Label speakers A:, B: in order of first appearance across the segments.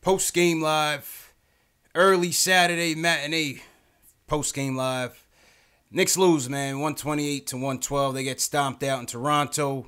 A: Post-game live. Early Saturday matinee. Post-game live. Knicks lose, man. 128-112. They get stomped out in Toronto.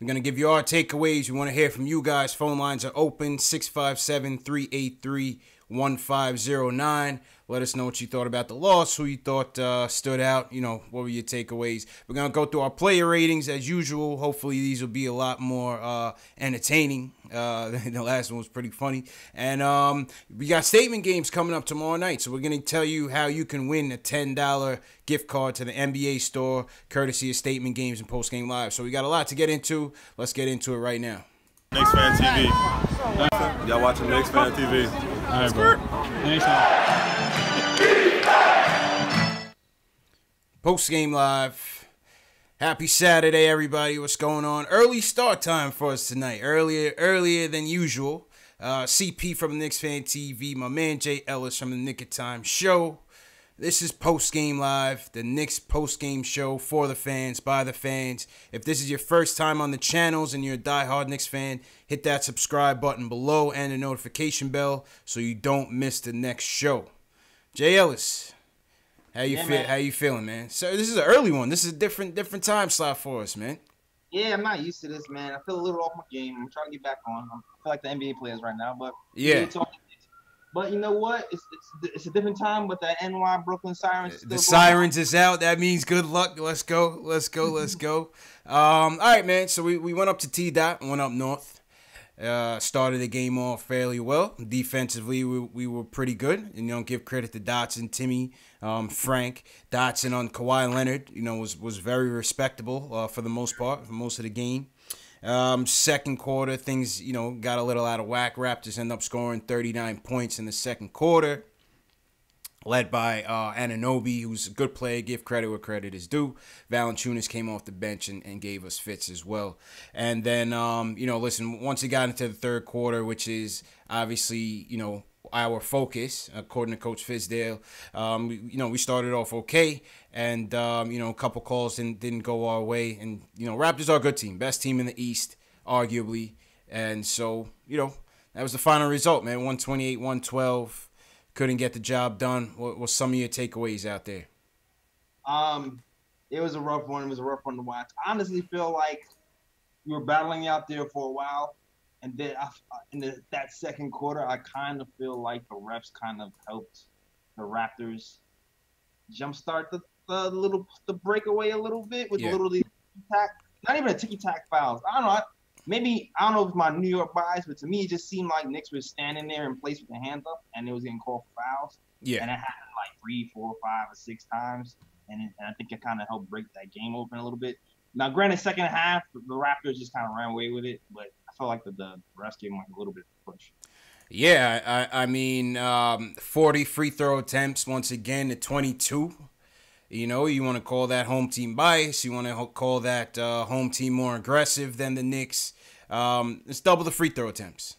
A: We're going to give you our takeaways. We want to hear from you guys. Phone lines are open. 657-383-1509. Let us know what you thought about the loss, who you thought stood out. What were your takeaways? We're going to go through our player ratings as usual. Hopefully these will be a lot more entertaining. The last one was pretty funny. And we got statement games coming up tomorrow night. So we're going to tell you how you can win a $10 gift card to the NBA store, courtesy of Statement Games and Post Game Live. So we got a lot to get into. Let's get into it right now.
B: Knicks Fan TV. Y'all watching Knicks Fan TV.
C: All right, bro.
A: Post Game Live. Happy Saturday, everybody. What's going on? Early start time for us tonight. Earlier than usual. CP from Knicks Fan TV. My man Jay Ellis from the Nick of Time Show. This is Post Game Live, the Knicks post game show for the fans, by the fans. If this is your first time on the channels and you're a diehard Knicks fan, hit that subscribe button below and the notification bell so you don't miss the next show. Jay Ellis, how you feeling, man? So this is an early one. This is a different time slot for us, man.
D: Yeah, I'm not used to this, man. I feel a little off my game. I'm trying to get back on. I feel like the NBA players right now, but
A: yeah.
D: But you know what? It's a different time with the NY Brooklyn Sirens.
A: The Sirens is out. That means good luck. Let's go. All right, man. So we went up to T-Dot and went up north. Started the game off fairly well. Defensively, we were pretty good. And give credit to Dotson, Timmy, Frank. Dotson on Kawhi Leonard, was very respectable for the most part, for most of the game. Second quarter, things, got a little out of whack. Raptors end up scoring 39 points in the second quarter, led by Anunoby, who's a good player. Give credit where credit is due. Valanciunas came off the bench and gave us fits as well. And then, listen, once it got into the third quarter, which is obviously, our focus, according to Coach Fizdale, we started off okay, and a couple calls didn't go our way, and Raptors are a good team, best team in the East, arguably, and so that was the final result, man. 128-112, couldn't get the job done. What was some of your takeaways out there?
D: It was a rough one. It was a rough one to watch. I honestly feel like we were battling out there for a while. And then that second quarter, I kind of feel like the refs kind of helped the Raptors jumpstart the breakaway a little bit with a little ticky-tack. Not even a ticky-tack fouls. I don't know. I don't know if it's my New York bias, but to me, it just seemed like Knicks was standing there in place with their hands up, and it was getting called for fouls. Yeah. And it happened like 3, 4, 5, or 6 times. And I think it kind of helped break that game open a little bit. Now, granted, second half, the Raptors just kind of ran away with it, but I felt like the rest gave them like a little bit of push.
A: Yeah, I mean, 40 free throw attempts, once again, to 22. You want to call that home team bias. You want to call that home team more aggressive than the Knicks. It's double the free throw attempts.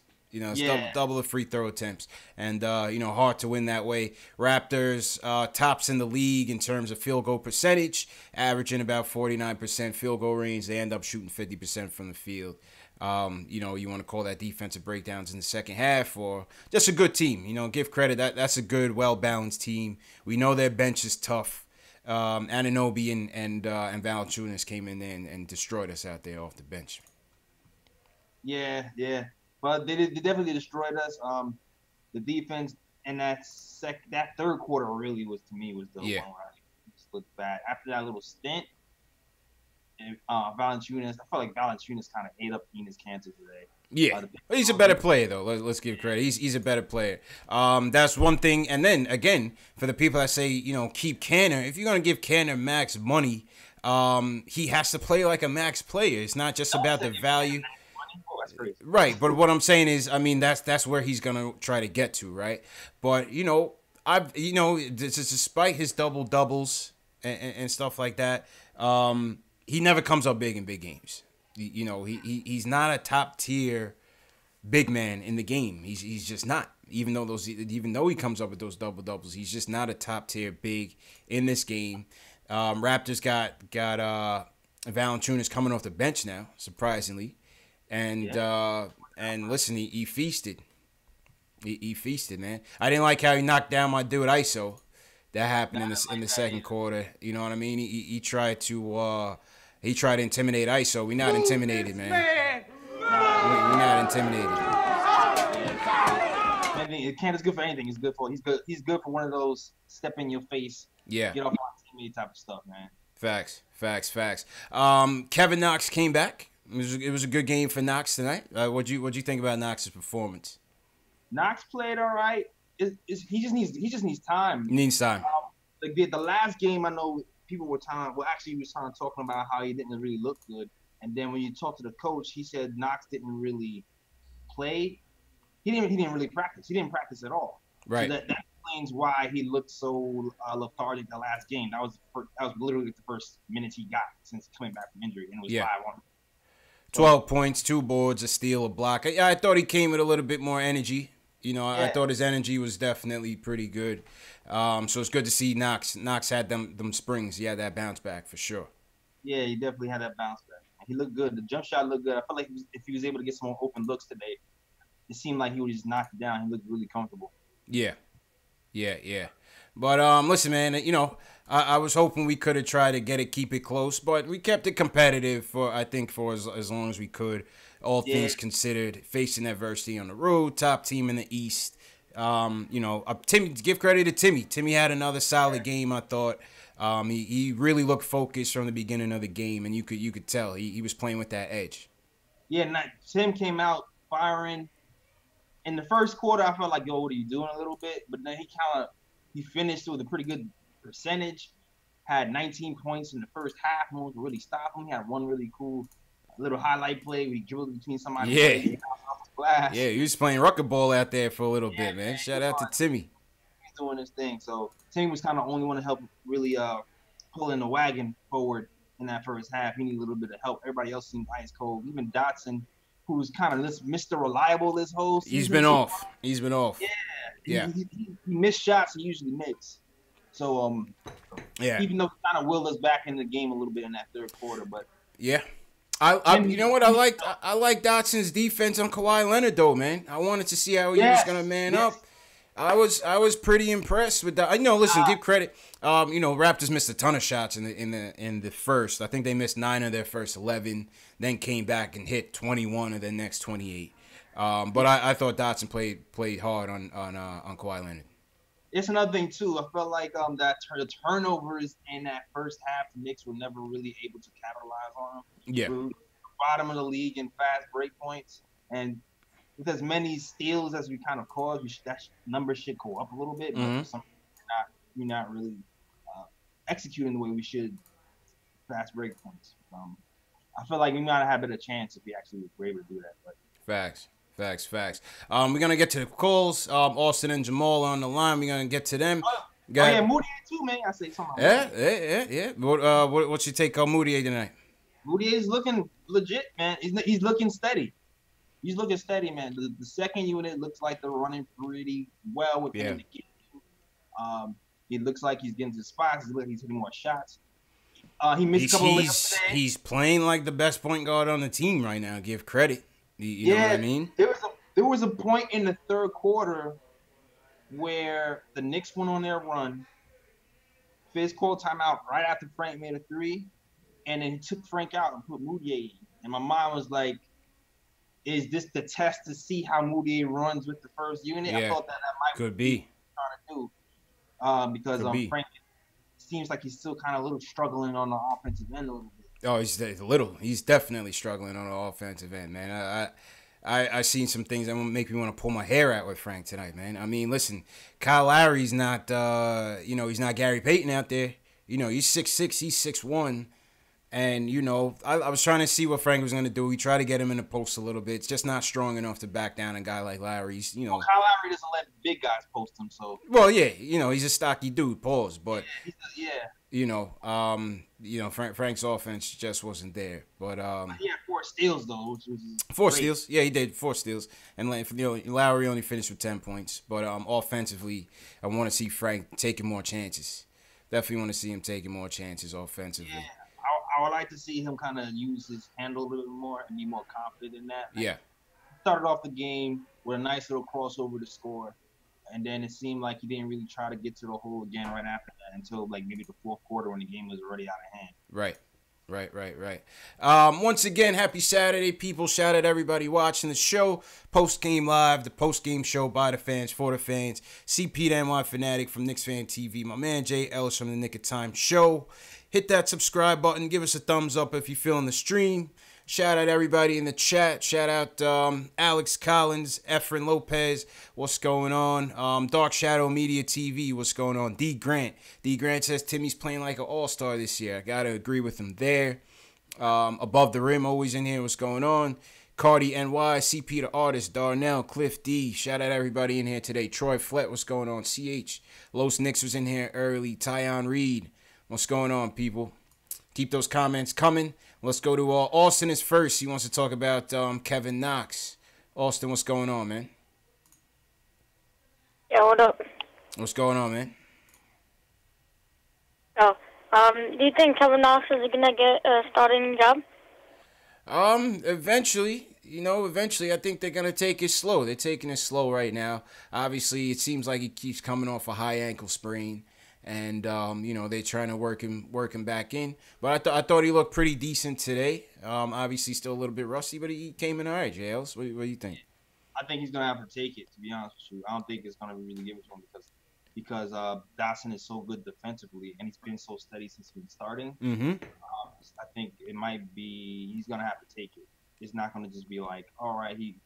A: Double the free throw attempts. And, hard to win that way. Raptors, tops in the league in terms of field goal percentage, averaging about 49% field goal range. They end up shooting 50% from the field. You want to call that defensive breakdowns in the second half or just a good team. Give credit. That's a good, well-balanced team. We know their bench is tough. Anunoby and Valanciunas came in there and destroyed us out there off the bench.
D: Yeah. But they definitely destroyed us. The defense in that third quarter really was the one where I just looked bad. After that little stint, Valanciunas, I felt like Valanciunas kind of ate up Enes Kanter today.
A: Yeah, he's a better player though. Let's give credit. He's a better player. That's one thing. And then again, for the people that say keep Kanter, if you're gonna give Kanter max money, he has to play like a max player. It's not just about the value. Right, but what I'm saying is, I mean, that's where he's gonna try to get to, right? But despite his double doubles and stuff like that, he never comes up big in big games. He's not a top tier big man in the game. He's just not. Even though he comes up with those double doubles, he's just not a top tier big in this game. Raptors got Valanciunas coming off the bench now, surprisingly. And listen, he feasted. He feasted, man. I didn't like how he knocked down my dude ISO. That happened in the second quarter. You know what I mean? He tried to intimidate ISO. We not intimidated, man. We not intimidated.
D: It can't. It's good for anything. He's good for. He's good for one of those step in your face.
A: Yeah.
D: Get off my teammate type of stuff, man.
A: Facts. Kevin Knox came back. It was a good game for Knox tonight. What'd you think about Knox's performance?
D: Knox played all right. He just needs time.
A: He needs time.
D: The last game, I know people were he was talking about how he didn't really look good. And then when you talk to the coach, he said Knox didn't really play. He didn't really practice. He didn't practice at all.
A: Right.
D: So that explains why he looked so lethargic the last game. That was literally the first minutes he got since coming back from injury, and it was 5-1.
A: 12 points, 2 boards, a steal, a block. Yeah, I thought he came with a little bit more energy. I thought his energy was definitely pretty good. So it's good to see Knox. Knox had them springs. He had that bounce back for sure.
D: Yeah, he definitely had that bounce back. He looked good. The jump shot looked good. I felt like if he was able to get some more open looks today, it seemed like he would just knock it down. He looked really comfortable.
A: Yeah. But listen, man. I was hoping we could have tried to keep it close, but we kept it competitive for as long as we could. All things considered, facing adversity on the road, top team in the East. Timmy, give credit to Timmy. Timmy had another solid game, I thought. He really looked focused from the beginning of the game, and you could tell he was playing with that edge.
D: Yeah, Tim came out firing. In the first quarter, I felt like, yo, what are you doing a little bit? But then he finished with a pretty good percentage. Had 19 points in the first half. No one could really stop him. He had one really cool little highlight play where he dribbled between somebody.
A: Yeah, he was playing rucker ball out there for a little bit, man. Shout out to Timmy.
D: He's doing his thing. So Timmy was kind of the only one to help really pulling the wagon forward in that first half. He needed a little bit of help. Everybody else seemed ice cold. Even Dotson, who's kind of Mr. Reliable this whole season.
A: He's been off.
D: Yeah. He missed shots he usually makes. So, even though he kind of willed us back in the game a little bit in that third quarter, but
A: yeah. You know what I liked? I like Dotson's defense on Kawhi Leonard, though, man. I wanted to see how he was gonna man up. I was pretty impressed with that. Listen, give credit. Raptors missed a ton of shots in the first. I think they missed 9 of their first 11, then came back and hit 21 of their next 28. But I thought Dotson played hard on Kawhi Leonard.
D: It's another thing too. I felt like the turnovers in that first half, the Knicks were never really able to capitalize on them.
A: Yeah,
D: we were bottom of the league in fast break points, and with as many steals as we kind of caused, that number should go up a little bit.
A: Mm-hmm.
D: But we're not really executing the way we should fast break points. I feel like we might have had a better chance if we actually were able to do that. But
A: Facts. We're going to get to the calls. Austin and Jamal on the line. We're going to get to them.
D: Moutier too, man. I say something.
A: Yeah. What's your take on Moutier tonight?
D: Moutier is looking legit, man. He's looking steady. He's looking steady, man. The second unit looks like they're running pretty well with him in the game. It looks like he's getting to the spots. He's hitting more shots. He missed a couple of layups today.
A: He's playing like the best point guard on the team right now. Give credit. You know what I mean?
D: There was a point in the third quarter where the Knicks went on their run. Fizz called timeout right after Frank made a 3, and then he took Frank out and put Moutier in. And my mind was like, is this the test to see how Moutier runs with the first unit?
A: Yeah.
D: I thought that might be trying to do because Frank seems like he's still kind of a little struggling on the offensive end a little bit.
A: Oh, he's definitely struggling on the offensive end, man. I seen some things that make me want to pull my hair out with Frank tonight, man. I mean, listen, Kyle Lowry's not, he's not Gary Payton out there. He's 6'6", he's 6'1", and I was trying to see what Frank was going to do. He tried to get him in the post a little bit. It's just not strong enough to back down a guy like Lowry.
D: Kyle Lowry doesn't let big guys post him, so.
A: Well, yeah, he's a stocky dude, pause, but.
D: Yeah.
A: Frank's offense just wasn't there. But
D: he had 4 steals though, which was
A: 4
D: great.
A: steals. Yeah, he did 4 steals, and Lowry only finished with 10 points. But offensively, I want to see Frank taking more chances. Definitely want to see him taking more chances offensively.
D: Yeah, I would like to see him kind of use his handle a little bit more and be more confident in that.
A: Yeah.
D: started off the game with a nice little crossover to score, and then it seemed like he didn't really try to get to the hole again right after that until like maybe the fourth quarter when the game was already out of hand.
A: Right. Once again, happy Saturday, people. Shout out everybody watching the show. Post-game live, the post-game show by the fans, for the fans. CP the NY Fanatic from Knicks Fan TV. My man Jay Ellis from the Nick of Time show. Hit that subscribe button. Give us a thumbs up if you're feeling the stream. Shout out everybody in the chat. Shout out Alex Collins, Efren Lopez. What's going on? Dark Shadow Media TV. What's going on? D Grant. D Grant says Timmy's playing like an all-star this year. I got to agree with him there. Above the Rim always in here. What's going on? Cardi NY, CP the Artist, Darnell, Cliff D. Shout out everybody in here today. Troy Flett. What's going on? CH. Los Knicks was in here early. Tyon Reed. What's going on, people? Keep those comments coming. Let's go to Austin is first. He wants to talk about Kevin Knox. Austin, what's going on, man?
C: Yeah, what up?
A: What's going on, man?
C: Oh, do you think Kevin Knox is gonna get a starting job?
A: Eventually, I think they're gonna take it slow. They're taking it slow right now. Obviously, it seems like he keeps coming off a high ankle sprain. And they're trying to work him back in. But I thought he looked pretty decent today. Obviously still a little bit rusty, but he came in all right. JLs, what do you think?
D: I think he's gonna have to take it. To be honest with you, I don't think it's gonna be really given to him because Dotson is so good defensively and he's been so steady since he's been starting.
A: Mm-hmm.
D: I think it might be he's gonna have to take it. It's not gonna just be like, all right, he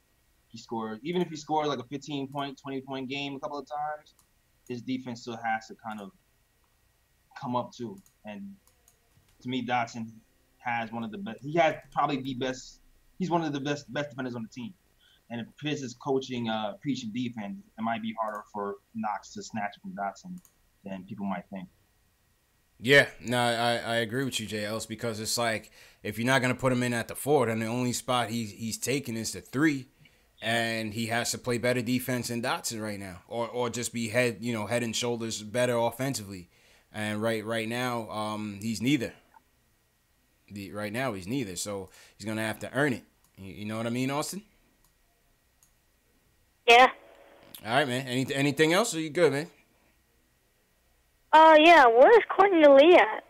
D: scored. Even if he scored like a 15-point, 20-point game a couple of times, his defense still has to kind of come up to. And to me, Dotson has one of the best. He has probably the best. He's one of the best defenders on the team. And if Piz is coaching preaching defense, it might be harder for Knox to snatch from Dotson than people might think.
A: Yeah, no, I agree with you, JLs, because it's like if you're not gonna put him in at the 4, then the only spot he's taking is the 3. And he has to play better defense than Dotson right now, or just be head and shoulders better offensively. And right now, he's neither. Right now, he's neither. So he's gonna have to earn it. You know what I mean, Austin?
C: Yeah.
A: All right, man. Anything else? Or you good, man?
C: Yeah. Where's Courtney Lee at?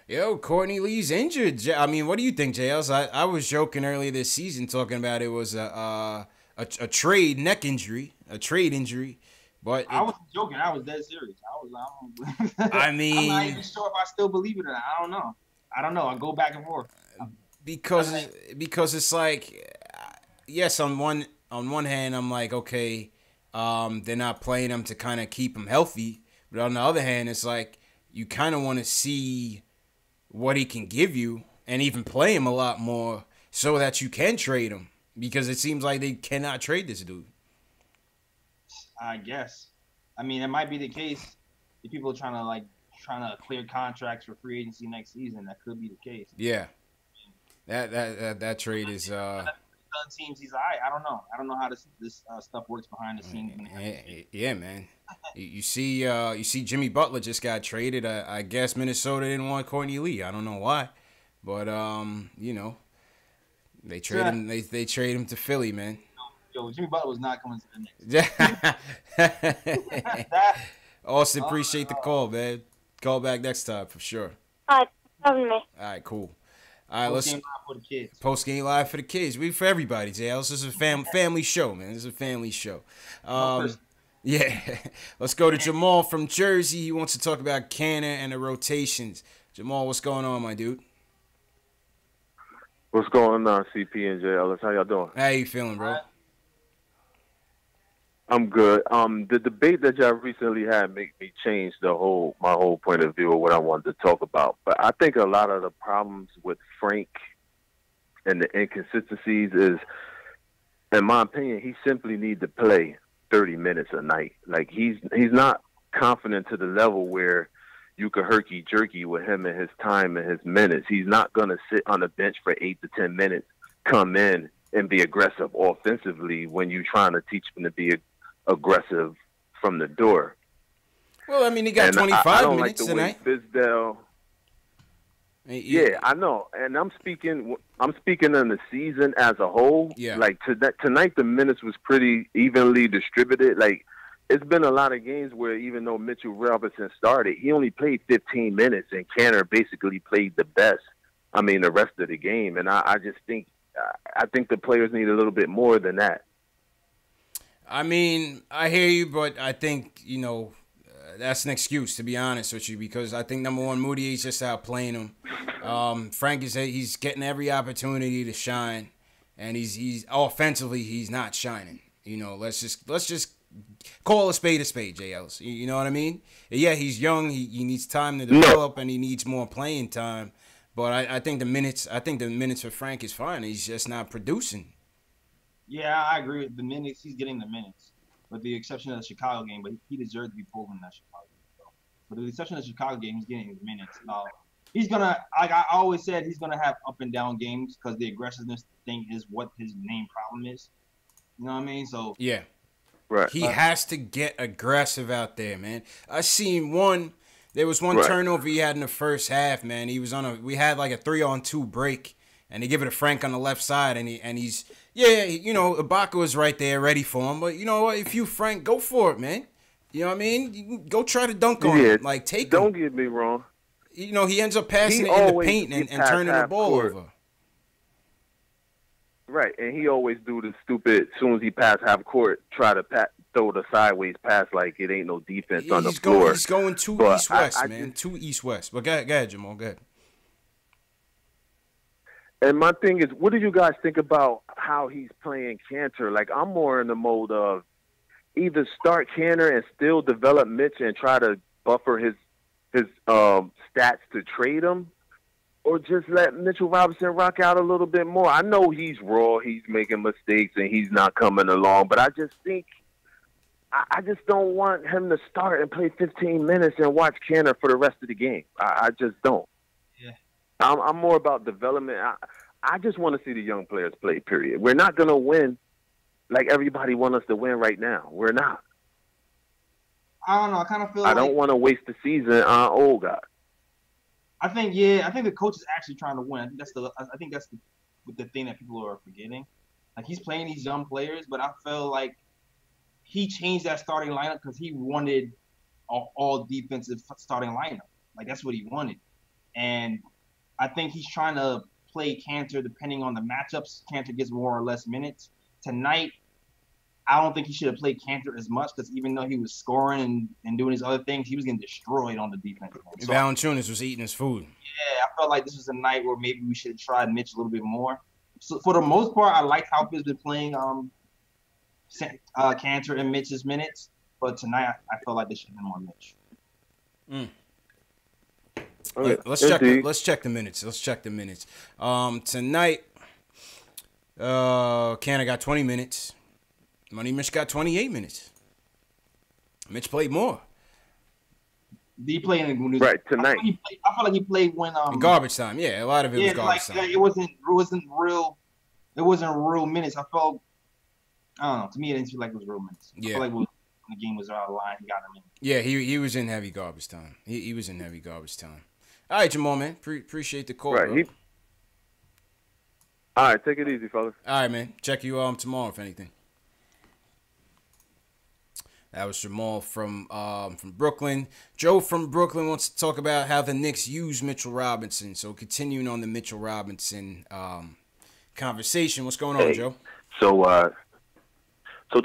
A: Yo, Courtney Lee's injured. I mean, what do you think, JLs? I was joking earlier this season talking about it was a trade neck injury, a trade injury. But
D: I wasn't joking. I was dead serious.
A: I mean,
D: I'm not even sure if I still believe it or not. I don't know. I go back and forth
A: because it's like, yes, on one hand, I'm like, okay, they're not playing him to kind of keep him healthy, but on the other hand, it's like you kind of want to see what he can give you and even play him a lot more so that you can trade him, because it seems like they cannot trade this dude.
D: I guess. I mean, it might be the case. If people are trying to clear contracts for free agency next season, that could be the case.
A: Yeah. That trade is
D: teams he's all right. I don't know how this stuff works behind the scenes.
A: Yeah, man. You see Jimmy Butler just got traded. I guess Minnesota didn't want Courtney Lee. I don't know why. But they trade him they trade him to Philly, man.
D: Yo, Jimmy Butler was not coming to the Knicks.
A: Austin, appreciate the call, man. Call back next time for sure.
C: All right, having me.
A: All right, cool. All right,
D: Post-game live for the kids.
A: Post-game live for the kids. We for everybody, JL. This is a family show, man. This is a family show. Yeah. Let's go to Jamal from Jersey. He wants to talk about Canner and the rotations. Jamal, what's going on, my dude?
B: What's going on, CP and JL? How y'all doing?
A: How you feeling, bro?
B: I'm good. The debate that y'all recently had made me change my whole point of view of what I wanted to talk about. But I think a lot of the problems with Frank and the inconsistencies is, in my opinion, he simply needs to play 30 minutes a night. Like he's not confident to the level where you could herky-jerky with him and his time and his minutes. He's not going to sit on the bench for 8 to 10 minutes, come in and be aggressive offensively when you're trying to teach him to be aggressive from the door.
A: Well, I mean, he got 25 minutes
B: like
A: tonight.
B: Fizdale. Yeah, I know, and I'm speaking on the season as a whole.
A: Yeah.
B: Like tonight, the minutes was pretty evenly distributed. Like it's been a lot of games where even though Mitchell Robinson started, he only played 15 minutes, and Canner basically played the best. I mean, the rest of the game, and I just think the players need a little bit more than that.
A: I mean, I hear you, but I think that's an excuse, to be honest with you, because I think number one, Moody is just outplaying him. Frank he's getting every opportunity to shine, and he's offensively he's not shining. Let's just call a spade, J. Ellis. You know what I mean? Yeah, he's young. He needs time to develop, and he needs more playing time. But I think the minutes for Frank is fine. He's just not producing.
D: Yeah, I agree with the minutes. He's getting the minutes. With the exception of the Chicago game, but he deserved to be pulled in that Chicago game. So. But with the exception of the Chicago game, he's getting his minutes. He's gonna, like I always said, he's gonna have up and down games because the aggressiveness thing is what his main problem is. You know what I mean? So
A: yeah,
B: right.
A: He has to get aggressive out there, man. I seen one. There was one turnover he had in the first half, man. He was we had like a 3-on-2 break, and they give it to Frank on the left side, and he's. Yeah, Ibaka was right there ready for him. But you know what? If you Frank, go for it, man. You know what I mean? You can go try to dunk on him. Like, take him.
B: Don't get me wrong.
A: He ends up passing it in the paint and turning the ball over.
B: Right, and he always do the stupid, as soon as he pass half court, try to throw the sideways pass like it ain't no defense on the floor.
A: He's going too east-west, man. Too east-west. But go ahead, Jamal. Go ahead.
B: And my thing is, what do you guys think about how he's playing Cantor? Like, I'm more in the mode of either start Cantor and still develop Mitch and try to buffer his stats to trade him, or just let Mitchell Robinson rock out a little bit more. I know he's raw, he's making mistakes, and he's not coming along, but I just think I just don't want him to start and play 15 minutes and watch Cantor for the rest of the game. I just don't.
D: Yeah.
B: I'm more about development. I just want to see the young players play, period. We're not going to win like everybody wants us to win right now. We're not.
D: I don't know. I kind of feel
B: I don't want to waste the season on old guys.
D: I think the coach is actually trying to win. I think that's the thing that people are forgetting. Like, he's playing these young players, but I feel like he changed that starting lineup because he wanted an all defensive starting lineup. Like, that's what he wanted. And I think he's trying to play Cantor depending on the matchups. Cantor gets more or less minutes. Tonight, I don't think he should have played Cantor as much because even though he was scoring and doing his other things, he was getting destroyed on the defense. So,
A: Valanciunas was eating his food.
D: Yeah, I felt like this was a night where maybe we should have tried Mitch a little bit more. So for the most part, I like how he's been playing Cantor and Mitch's minutes. But tonight, I felt like there should have been more Mitch.
A: Let's check the minutes. Tonight, Cantor got 20 minutes. Money Mitch got 28 minutes. Mitch played more.
D: Did he play in the
B: right tonight?
D: I feel like he played when
A: in garbage time. Yeah, a lot of it was garbage time.
D: It wasn't real. It wasn't real minutes. I don't know. To me, it didn't feel like it was real minutes.
A: Yeah.
D: I feel like when the game was out of line, he got him in.
A: Yeah, he was in heavy garbage time. He was in heavy garbage time. All right, Jamal, man. Appreciate the call.
B: Right.
A: Bro.
B: All right, take it easy, fellas.
A: All right, man. Check you tomorrow if anything. That was Jamal from Brooklyn. Joe from Brooklyn wants to talk about how the Knicks use Mitchell Robinson. So continuing on the Mitchell Robinson conversation. What's going on, Joe?
E: So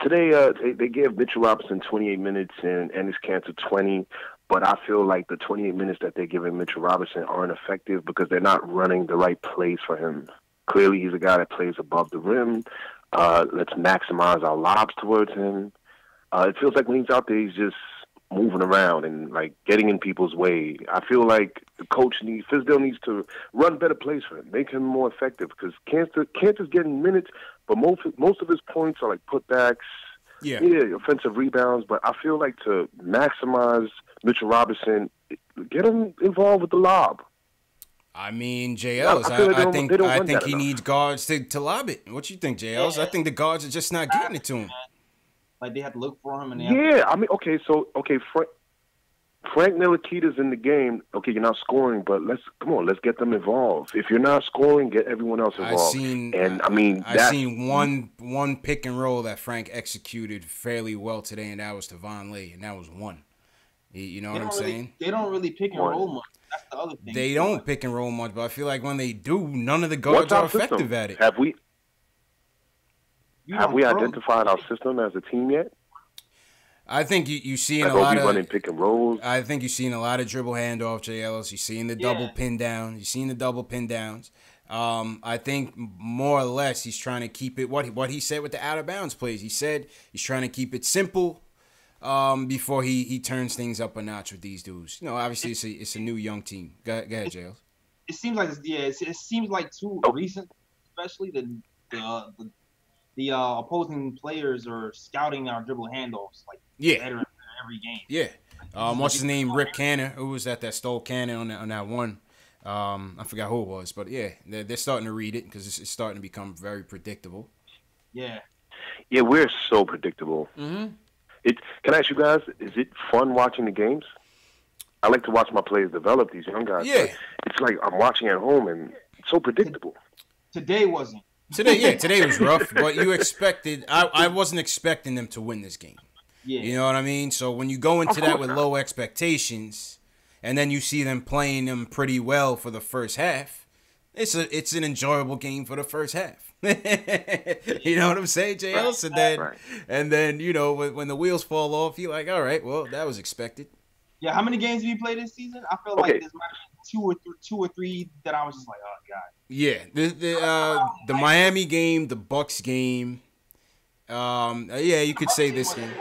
E: today they gave Mitchell Robinson 28 minutes and Enes Kanter 20, but I feel like the 28 minutes that they're giving Mitchell Robinson aren't effective because they're not running the right plays for him. Clearly, he's a guy that plays above the rim. Let's maximize our lobs towards him. It feels like when he's out there, he's just moving around and like getting in people's way. I feel like the coach Fizdale needs to run better plays for him, make him more effective because Kanter's getting minutes, but most of his points are like putbacks, offensive rebounds. But I feel like to maximize Mitchell Robinson, get him involved with the lob.
A: I mean, JLs, I think he needs guards to lob it. What you think, JLs? I think the guards are just not getting it to him.
D: Like, they have to look for him. And
E: I mean, Frank. Frank Ntilikita's in the game. Okay, you're not scoring, but let's get them involved. If you're not scoring, get everyone else involved.
A: I seen one pick and roll that Frank executed fairly well today, and that was to Von Lee, and that was one. You know what I'm saying?
D: They don't really pick and roll much. That's the other thing.
A: They don't pick and roll much, but I feel like when they do, none of the guards are effective at it.
E: Have we identified our system as a team yet?
A: I think you see in a
E: lot
A: lot of
E: running pick and rolls.
A: I think you're seeing a lot of dribble handoff, J. Ellis. You're seeing the double pin down. You're seeing the double pin downs. I think more or less he's trying to keep it what he said with the out of bounds plays. He said he's trying to keep it simple before he turns things up a notch with these dudes. You know, obviously it's a new young team. Go ahead, J. Ellis.
D: It seems like it seems like too recent, especially the opposing players are scouting our dribble handoffs better in every game.
A: Yeah. What's his name? Rip Cannon. Who was that stole Cannon on that one? I forgot who it was, but yeah, they're starting to read it because it's starting to become very predictable.
D: Yeah.
E: Yeah, we're so predictable.
A: Mm-hmm.
E: Can I ask you guys, is it fun watching the games? I like to watch my players develop, these young guys.
A: Yeah.
E: It's like I'm watching at home, and it's so predictable.
D: Today wasn't.
A: Today was rough, but you expected. I wasn't expecting them to win this game.
D: Yeah.
A: You know what I mean? So when you go into that with low expectations, and then you see them playing them pretty well for the first half, it's an enjoyable game for the first half. You know what I'm saying, J. Ellis? And then you know when the wheels fall off, you're like, all right, well that was expected.
D: Yeah, how many games have you played this season? I feel like there's two or three that I was just like, oh god.
A: Yeah, the Miami game, the Bucks game. Yeah, you could say this game.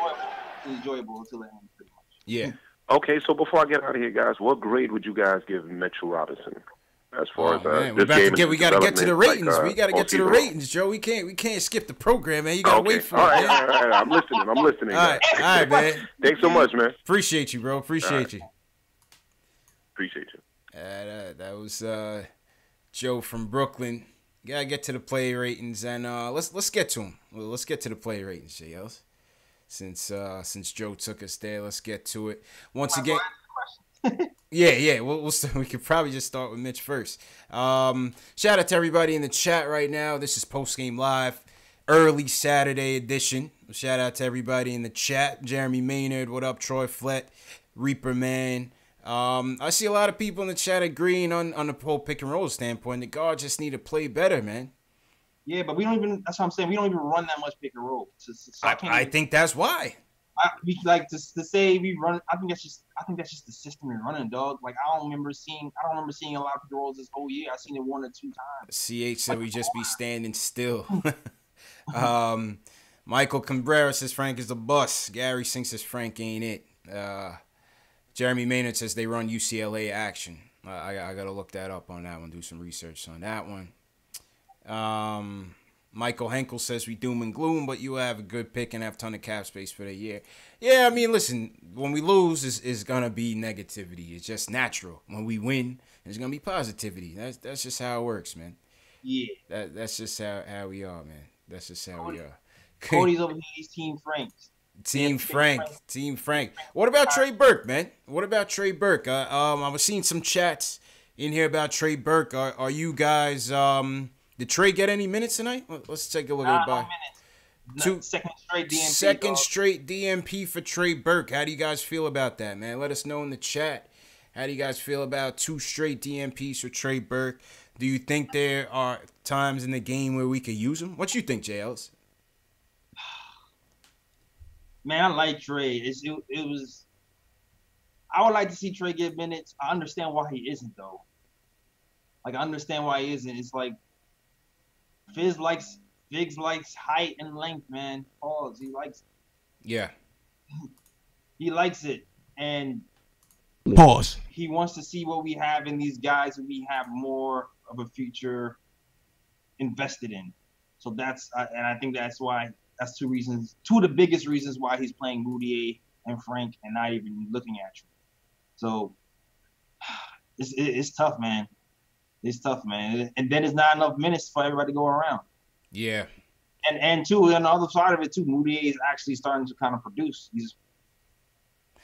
D: Enjoyable until the end, pretty much.
A: Yeah.
E: Okay, so before I get out of here, guys, what grade would you guys give Mitchell Robinson? As far as
A: we got to get to the ratings. We got to get to the ratings, Joe. We can't skip the program, man. You got to wait for it.
E: All right. I'm listening.
A: All right, man.
E: Thanks so much, man.
A: Appreciate you, bro. Appreciate you.
E: Appreciate you.
A: That was Joe from Brooklyn. Gotta get to the play ratings, and let's get to them. Well, let's get to the play ratings, J. Ellis. Since Joe took us there, let's get to it. Once again. Yeah. We could probably just start with Mitch first. Shout out to everybody in the chat right now. This is Post Game Live, early Saturday edition. Shout out to everybody in the chat. Jeremy Maynard, what up? Troy Flett, Reaper Man. I see a lot of people in the chat agreeing on the whole pick and roll standpoint. The guards just need to play better, man.
D: Yeah, but we don't even. That's what I'm saying. We don't even run that much pick and roll. So
A: I think that's why.
D: We like to say we run. I think that's just the system we're running, dog. Like I don't remember seeing a lot of pick and rolls this whole year. I seen it 1 or 2 times.
A: CH said we just be standing still. Michael Cabrera says Frank is the bus. Gary Singh says Frank ain't it. Jeremy Maynard says they run UCLA action. I got to look that up on that one, do some research on that one. Michael Henkel says we doom and gloom, but you have a good pick and have a ton of cap space for the year. Yeah, I mean, listen, when we lose, is going to be negativity. It's just natural. When we win, there's going to be positivity. That's just how it works, man.
D: Yeah.
A: That's just how we are, man. That's just how we are.
D: Cody's over here. He's Team Frank.
A: Team Frank. What about Trey Burke, man? What about Trey Burke? I was seeing some chats in here about Trey Burke. Are you guys? Did Trey get any minutes tonight? Let's take a look at it. Second straight DMP for Trey Burke. How do you guys feel about that, man? Let us know in the chat. How do you guys feel about 2 straight DMPs for Trey Burke? Do you think there are times in the game where we could use him? What you think, J. Ellis?
D: Man, I like Trey. It was. I would like to see Trey get minutes. I understand why he isn't though. Like I understand why he isn't. It's like Figs likes height and length, man. Pause. He likes it.
A: Yeah.
D: He likes it, and
A: pause.
D: He wants to see what we have in these guys, and we have more of a future invested in. So I think that's why. That's 2 reasons. 2 of the biggest reasons why he's playing Moutier and Frank and not even looking at you. So it's tough, man. It's tough, man. And then there's not enough minutes for everybody to go around.
A: Yeah.
D: And too, on the other side of it too, Moutier is actually starting to kind of produce.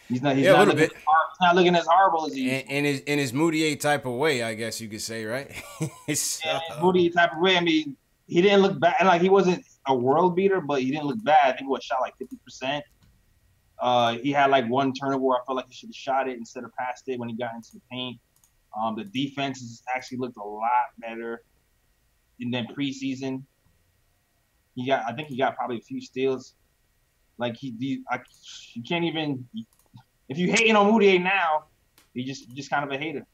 D: He's not.
A: Yeah, a little bit.
D: He's not looking as horrible as he used.
A: In his Moutier type of way, I guess you could say, right?
D: Yeah, Moody type of way. I mean, he didn't look bad. Like he wasn't a world beater, but he didn't look bad. I think he was shot like 50%. He had like one turnover where I felt like he should have shot it instead of passed it when he got into the paint. The defense actually looked a lot better than preseason. I think he got probably a few steals. Like you can't even. If you hating on Moutier now, you're just kind of a hater.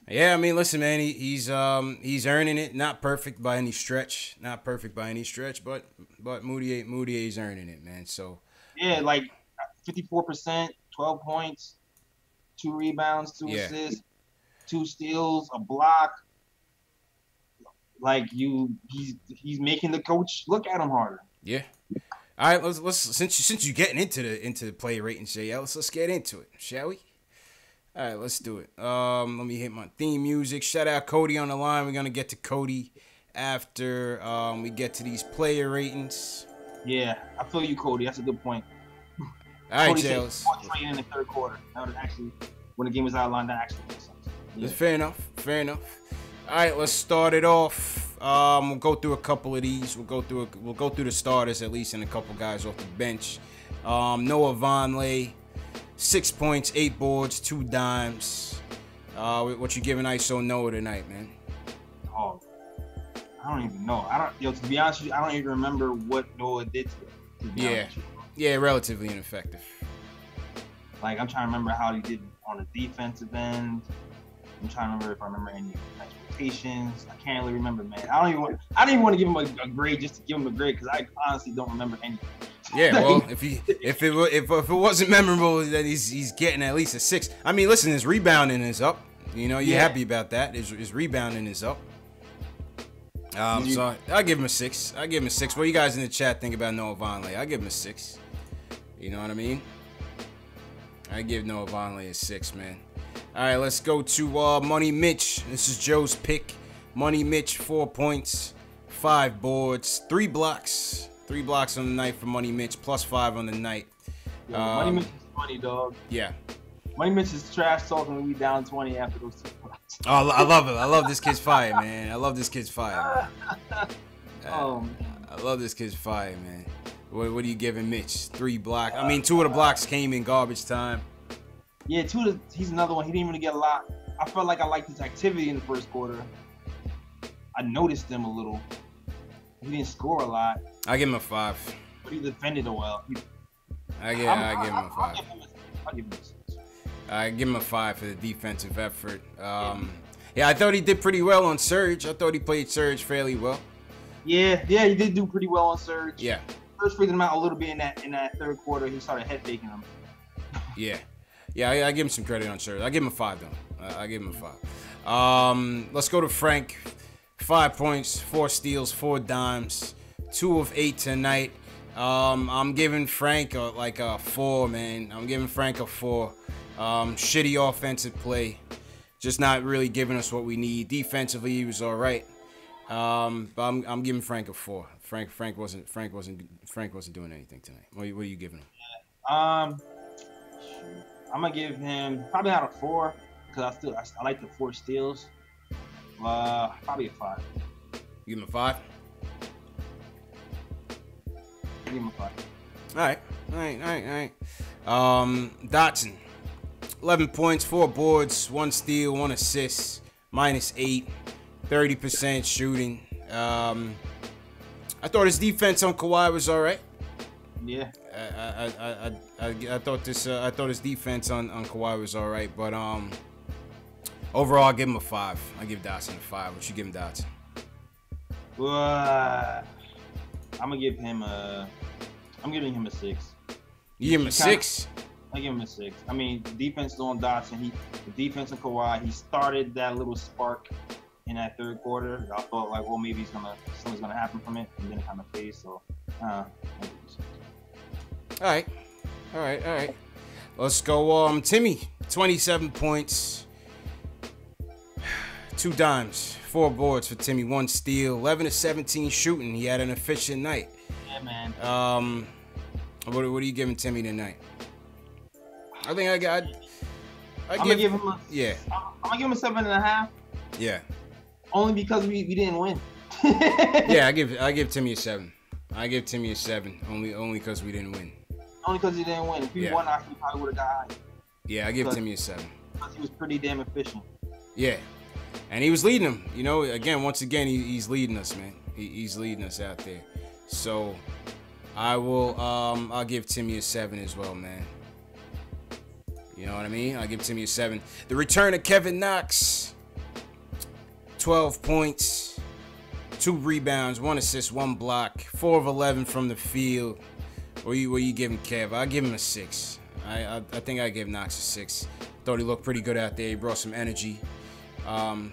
A: Yeah, I mean, listen, man, he's earning it. Not perfect by any stretch. But Moutier's earning it, man. So
D: yeah, like 54%, 12 points, 2 rebounds, 2 assists, 2 steals, a block. Like he's making the coach look at him harder.
A: Yeah. All right, let's since you're getting into the player rating, Shay, let's get into it, shall we? All right, let's do it. Let me hit my theme music. Shout out Cody on the line. We're gonna get to Cody after we get to these player ratings.
D: Yeah, I feel you, Cody. That's a good point.
A: All right,
D: Cody
A: Jay.
D: said in the third quarter. That would actually, when the game was outlined, that actually makes sense. Yeah.
A: Fair enough. All right, let's start it off. We'll go through a couple of these. We'll go through the starters at least, and a couple guys off the bench. Noah Vonleh, 6 points, 8 boards, 2 dimes. What you giving ISO Noah tonight, man?
D: Oh, I don't even know. To be honest with you, I don't even remember what Noah did to him.
A: Yeah, relatively ineffective.
D: Like I'm trying to remember how he did on the defensive end. I'm trying to remember if I remember any expectations. I can't really remember, man. I don't even want to give him a grade just to give him a grade because I honestly don't remember anything.
A: Yeah, well, if it wasn't memorable, then he's getting at least a 6. I mean, listen, his rebounding is up. You know, you're happy about that. His rebounding is up. So I'll give him a 6. What do you guys in the chat think about Noah Vonleh? I'll give him a 6. You know what I mean? I give Noah Vonleh a 6, man. All right, let's go to Money Mitch. This is Joe's pick. Money Mitch, 4 points, 5 boards, 3 blocks. 3 blocks on the night for Money Mitch, plus 5 on the night.
D: Money Mitch is funny, dog.
A: Yeah.
D: Money Mitch is trash talking when we down 20 after those 2 blocks.
A: Oh, I love it. I love this kid's fire, man. I love this kid's fire. I love this kid's fire, man. What are you giving Mitch? 3 blocks. I mean, 2 of the blocks came in garbage time.
D: Yeah, he's another one. He didn't really get a lot. I felt like I liked his activity in the first quarter. I noticed him a little. He didn't score a lot.
A: I give him a 5.
D: But he defended it well.
A: I give him a 5.
D: I'll give him a 6.
A: I give him a 5 for the defensive effort. Yeah, I thought he did pretty well on Serge. I thought he played Serge fairly well.
D: Yeah, he did do pretty well on Serge.
A: Yeah.
D: Serge freaked him out a little bit in that third quarter. He started head faking him.
A: Yeah, I give him some credit on Serge. I give him a 5 though. I give him a 5. Let's go to Frank. 5 points, 4 steals, 4 dimes, 2 of 8 tonight. I'm giving Frank a 4, man. I'm giving Frank a 4. Shitty offensive play, just not really giving us what we need. Defensively, he was all right. But I'm giving Frank a 4. Frank wasn't doing anything tonight. What are you giving him?
D: I'm gonna give him probably not a 4 because I like the 4 steals. Probably a 5.
A: You give him a 5?
D: Give him a 5.
A: All right. Dotson, 11 points, 4 boards, 1 steal, 1 assist, -8, 30% shooting. I thought his defense on Kawhi was all right.
D: Yeah.
A: I thought his defense on Kawhi was all right, but overall I give him a 5. I give Dotson a 5. What you give him, Dotson?
D: I'm giving him a 6.
A: You give him a 6?
D: I give him a 6. I mean, the defense on Dotson, the defense on Kawhi, he started that little spark in that third quarter. I thought like, well, maybe something's gonna happen from it, and then it kind of fades. So, I give him a 6.
A: All right. Let's go. Timmy, 27 points, 2 dimes, 4 boards for Timmy, 1 steal, 11 of 17 shooting. He had an efficient night.
D: Yeah, man.
A: What are you giving Timmy tonight? I think I got.
D: I'm gonna give him a
A: yeah.
D: I'm gonna give him a 7.5.
A: Yeah.
D: Only because we didn't win.
A: Yeah, I give Timmy a 7. I give Timmy a 7 only because we didn't win.
D: Only because he didn't win. If he won, I probably would have got high.
A: Yeah, I give Timmy a 7.
D: Because he was pretty damn efficient.
A: Yeah, and he was leading them. You know, once again, he's leading us, man. He's leading us out there. So I will. I'll give Timmy a 7 as well, man. You know what I mean? I'll give Timmy a 7. The return of Kevin Knox. 12 points, 2 rebounds, 1 assist, 1 block, 4 of 11 from the field. What you giving Kev? I give him a 6. I think I give Knox a 6. Thought he looked pretty good out there. He brought some energy.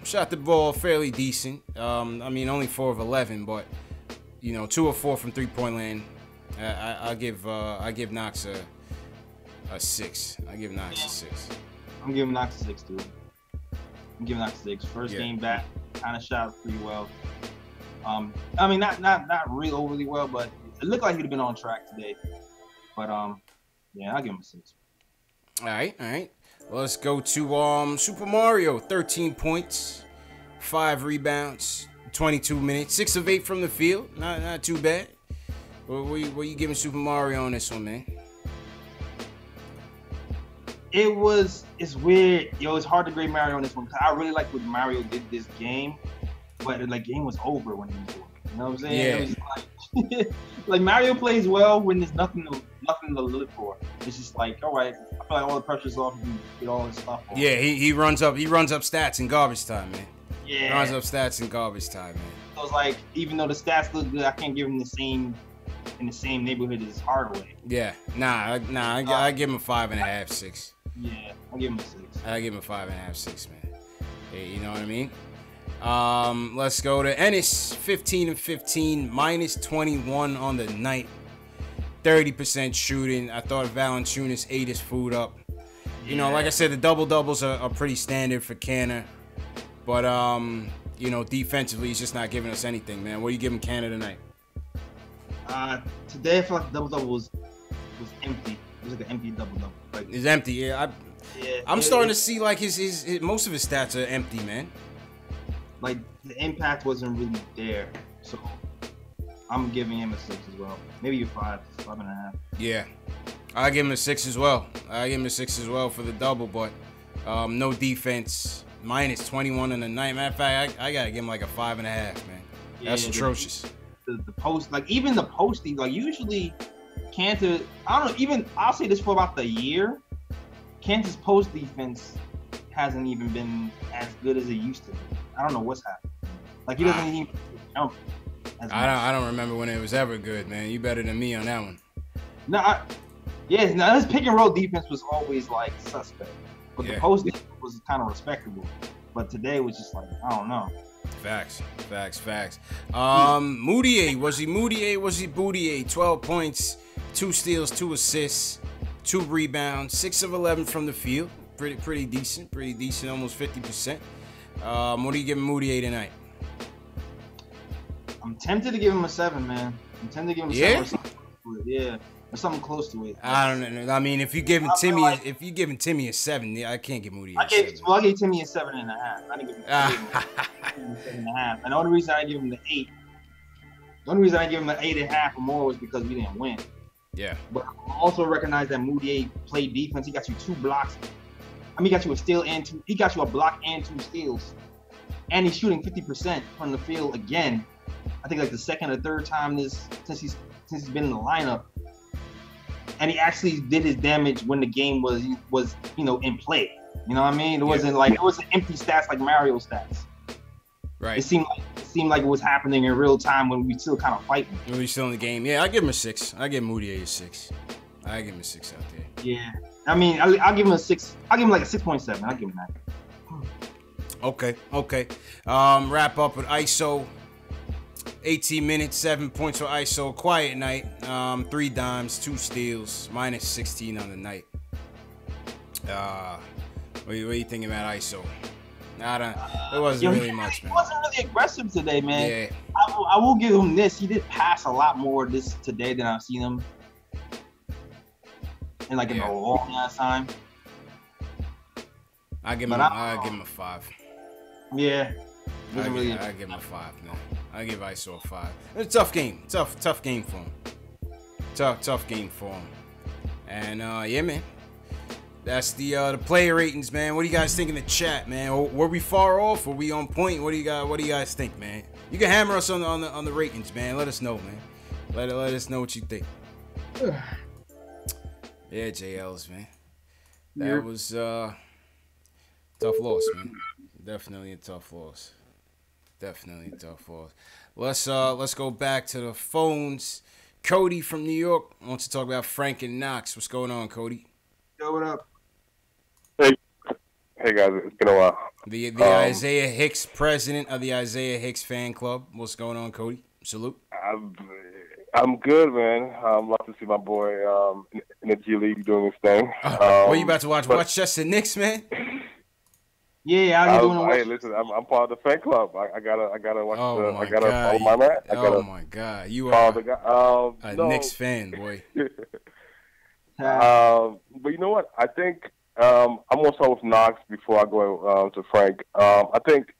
A: Shot the ball fairly decent. I mean, only 4 of 11, but you know, 2 of 4 from 3-point land. I give Knox a 6. I give Knox a 6.
D: I'm giving Knox a 6 too. I'm giving Knox a 6. First game back, kind of shot pretty well. I mean, not really overly well, but it looked like he'd have been on track today. But yeah, I'll give him a 6.
A: All right. Well, let's go to Super Mario. 13 points, 5 rebounds, 22 minutes, 6 of 8 from the field. Not too bad. What you giving Super Mario on this one, man?
D: It's weird. Yo, it's hard to grade Mario on this one because I really like what Mario did this game, but the game was over when he was doing it. You know what I'm saying?
A: Yeah.
D: It was like, like Mario plays well when there's nothing to live for. It's just like, all right, I feel like all the pressure's off. You get all this stuff off.
A: Yeah, he runs up stats in garbage time, man.
D: Yeah.
A: Runs up stats in garbage time, man.
D: So it's like, even though the stats look good, I can't give him in the same neighborhood as Hardaway.
A: Yeah, I give him a 5.5, 6.
D: Yeah, I'll give him a 6.
A: I give him a 5.5, 6, man. Hey, you know what I mean? Let's go to Ennis, 15 and 15, minus 21 on the night, 30% shooting. I thought Valanciunas ate his food up. You know, like I said, the double doubles are pretty standard for Canner, but you know, defensively, he's just not giving us anything, man. What are you giving Canner tonight?
D: Today I feel like the double double was empty. It was like an empty double double. Like,
A: It's empty. Yeah, I'm starting to see like his most of his stats are empty, man.
D: Like the impact wasn't really there, so I'm giving him a 6 as well. Maybe a 5.5.
A: Yeah, I give him a 6 as well. I give him a 6 as well for the double, but no defense. Minus 21 in the night. Matter of fact, I gotta give him like a 5.5, man. That's atrocious.
D: The post, like even the posting, like usually Kanter, I don't know, even I'll say this for about the year, Kanter's post defense hasn't even been as good as it used to be. I don't know what's happening. Like he doesn't even jump.
A: I don't remember when it was ever good, man. You better than me on that one.
D: No, his pick and roll defense was always like suspect, but the post defense was kind of respectable. But today was just like, I don't know.
A: Facts. Moutier, was he Boutier? 12 points, 2 steals, 2 assists, 2 rebounds, 6 of 11 from the field. Pretty decent, almost 50%. What are you giving Moutier tonight?
D: I'm tempted to give him a 7, man. I'm tempted to give him a 7 or something. Yeah, or something close to it.
A: I don't know. I mean, if you're giving Timmy a 7, I can't give Moutier a 7.
D: I gave Timmy a 7.5. I didn't give him a 7.5. And the only reason I give him the 8, the only reason I give him an 8.5 or more was because we didn't win.
A: Yeah.
D: But I also recognize that Moutier played defense. He got you 2 blocks. I mean, he got you a steal and 2. He got you a block and 2 steals. And he's shooting 50% from the field again. I think like the second or third time since he's been in the lineup. And he actually did his damage when the game was in play. You know what I mean? It wasn't empty stats like Mario stats.
A: Right.
D: It seemed like it was happening in real time when we still kind of fighting.
A: When we still in the game. Yeah, I give him a 6. I give Moutier a 6. I give him a 6 out there.
D: Yeah. I mean, I'll give him a 6. I'll give him like a 6.7. I'll give him that.
A: Okay. Wrap up with ISO. 18 minutes, 7 points for ISO. Quiet night. 3 dimes, 2 steals, minus 16 on the night. What are you thinking about ISO? It wasn't really much, man.
D: He wasn't really aggressive today, man.
A: Yeah.
D: I will give him this. He did pass a lot more today than I've seen him. in like in a long ass time.
A: I give him a 5.
D: Yeah.
A: I give him a 5, man. I give ISO a 5. It's a tough game. Tough game for him. Tough game for him. And yeah, man. That's the player ratings, man. What do you guys think in the chat, man? Were we far off? Were we on point? What do you guys think, man? You can hammer us on the ratings, man. Let us know, man. Let us know what you think. Yeah, JLs, man. That was tough loss, man. Definitely a tough loss. Let's go back to the phones. Cody from New York wants to talk about Frank and Knox. What's going on, Cody?
D: Yo, what up?
F: Hey guys, it's been a while.
A: The Isaiah Hicks, president of the Isaiah Hicks fan club. What's going on, Cody? Salute.
F: I'm good, man. Love to see my boy in the G League doing his thing.
A: What are you about to watch? Westchester Knicks, man?
D: Yeah, how you doing?
F: Hey, listen, I'm part of the fan club. I gotta watch.
A: Oh
F: I gotta follow my man.
A: Oh my God, you are
F: the guy.
A: Knicks fan, boy.
F: But you know what? I think I'm gonna start with Knox before I go to Frank. I think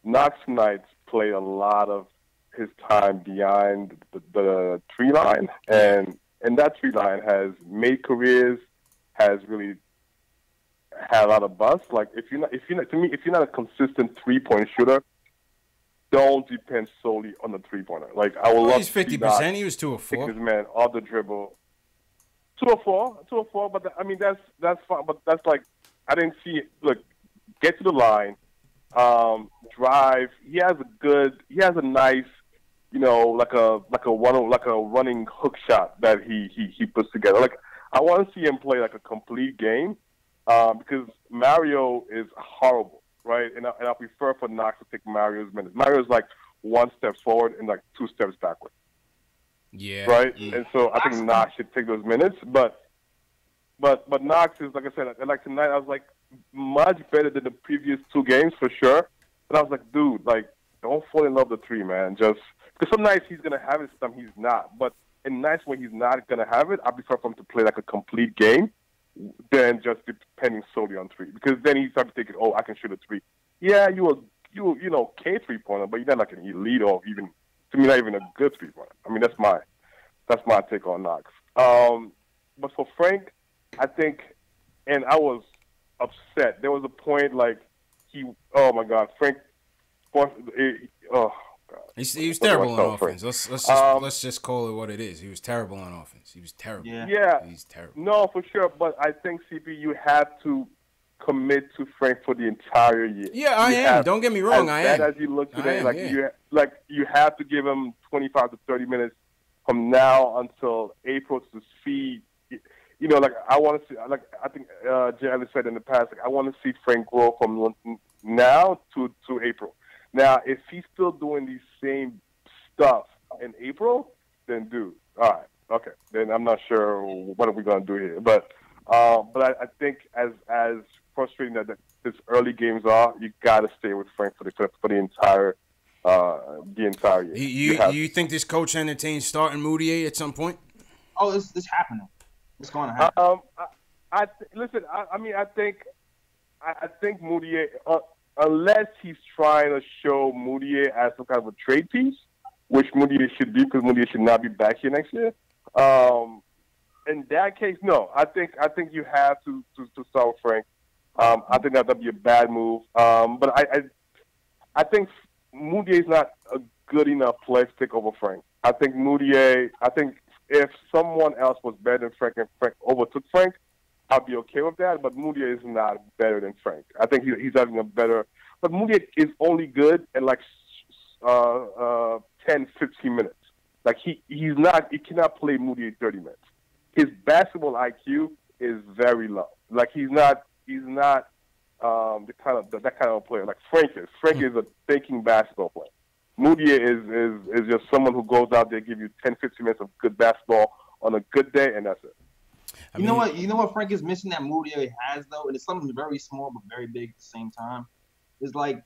F: Knox tonight played a lot of his time behind the tree line, and that tree line has made careers, has really had a lot of buzz. Like if you're not a consistent 3-point shooter, don't depend solely on the 3-pointer. Like I will love.
A: He's 50%. He was 2 of 4.
F: This man off the dribble. 2 of 4, but I mean that's fine. But that's like I didn't see it. Look, get to the line, drive. He has a nice, like a running hook shot that he puts together. Like I want to see him play like a complete game, because Mario is horrible, right? And I prefer for Knox to take Mario's minutes. Mario's like 1 step forward and like 2 steps backward.
A: Yeah.
F: Right? Yeah. And so I think Knox should take those minutes. But Knox is, like I said, like tonight I was like much better than the previous 2 games for sure. But I was like, dude, like don't fall in love with the 3, man. Just because some nights he's gonna have it, some he's not. But in nights when he's not gonna have it, I prefer for him to play like a complete game than just depending solely on 3. Because then he starts thinking, oh, I can shoot a 3. Yeah, you K 3-pointer, but you're not like an elite or even, to me, not even a good 3-pointer. I mean, that's my take on Knox. But for Frank, I think, and I was upset. There was a point like oh my God, Frank, oh God.
A: He was terrible on offense. Let's just call it what it is. He was terrible on offense. He was terrible.
F: Yeah.
A: He's terrible.
F: No, for sure. But I think CP, you have to commit to Frank for the entire year.
A: Yeah, I am. Don't get me wrong. I am.
F: As you look today, you have to give him 25 to 30 minutes from now until April to see. Like I want to see. Like I think Jay Ellis said in the past. Like I want to see Frank grow from now to April. Now, if he's still doing these same stuff in April, then dude, all right, okay. Then I'm not sure what are we gonna do here. But I think as frustrating that this early games are, you gotta stay with Frank for the entire year.
A: You think this coach entertains starting Moutier at some point?
D: Oh, it's happening. It's going to happen.
F: I think Moutier. Unless he's trying to show Moutier as some kind of a trade piece, which Moutier should be, because Moutier should not be back here next year. In that case, no. I think you have to start with Frank. I think that'd be a bad move. But I think Moutier is not a good enough player to take over Frank. I think if someone else was better than Frank and Frank overtook Frank, I'll be okay with that, but Moutier is not better than Frank. I think he's having a better... But Moutier is only good at like 10, 15 minutes. Like he cannot play Moutier 30 minutes. His basketball IQ is very low. Like he's not that kind of player like Frank is. Frank is a thinking basketball player. Moutier is just someone who goes out there, give you 10, 15 minutes of good basketball on a good day, and that's it.
D: You know what Frank is missing that Moutier has though, and it's something very small but very big at the same time. Is like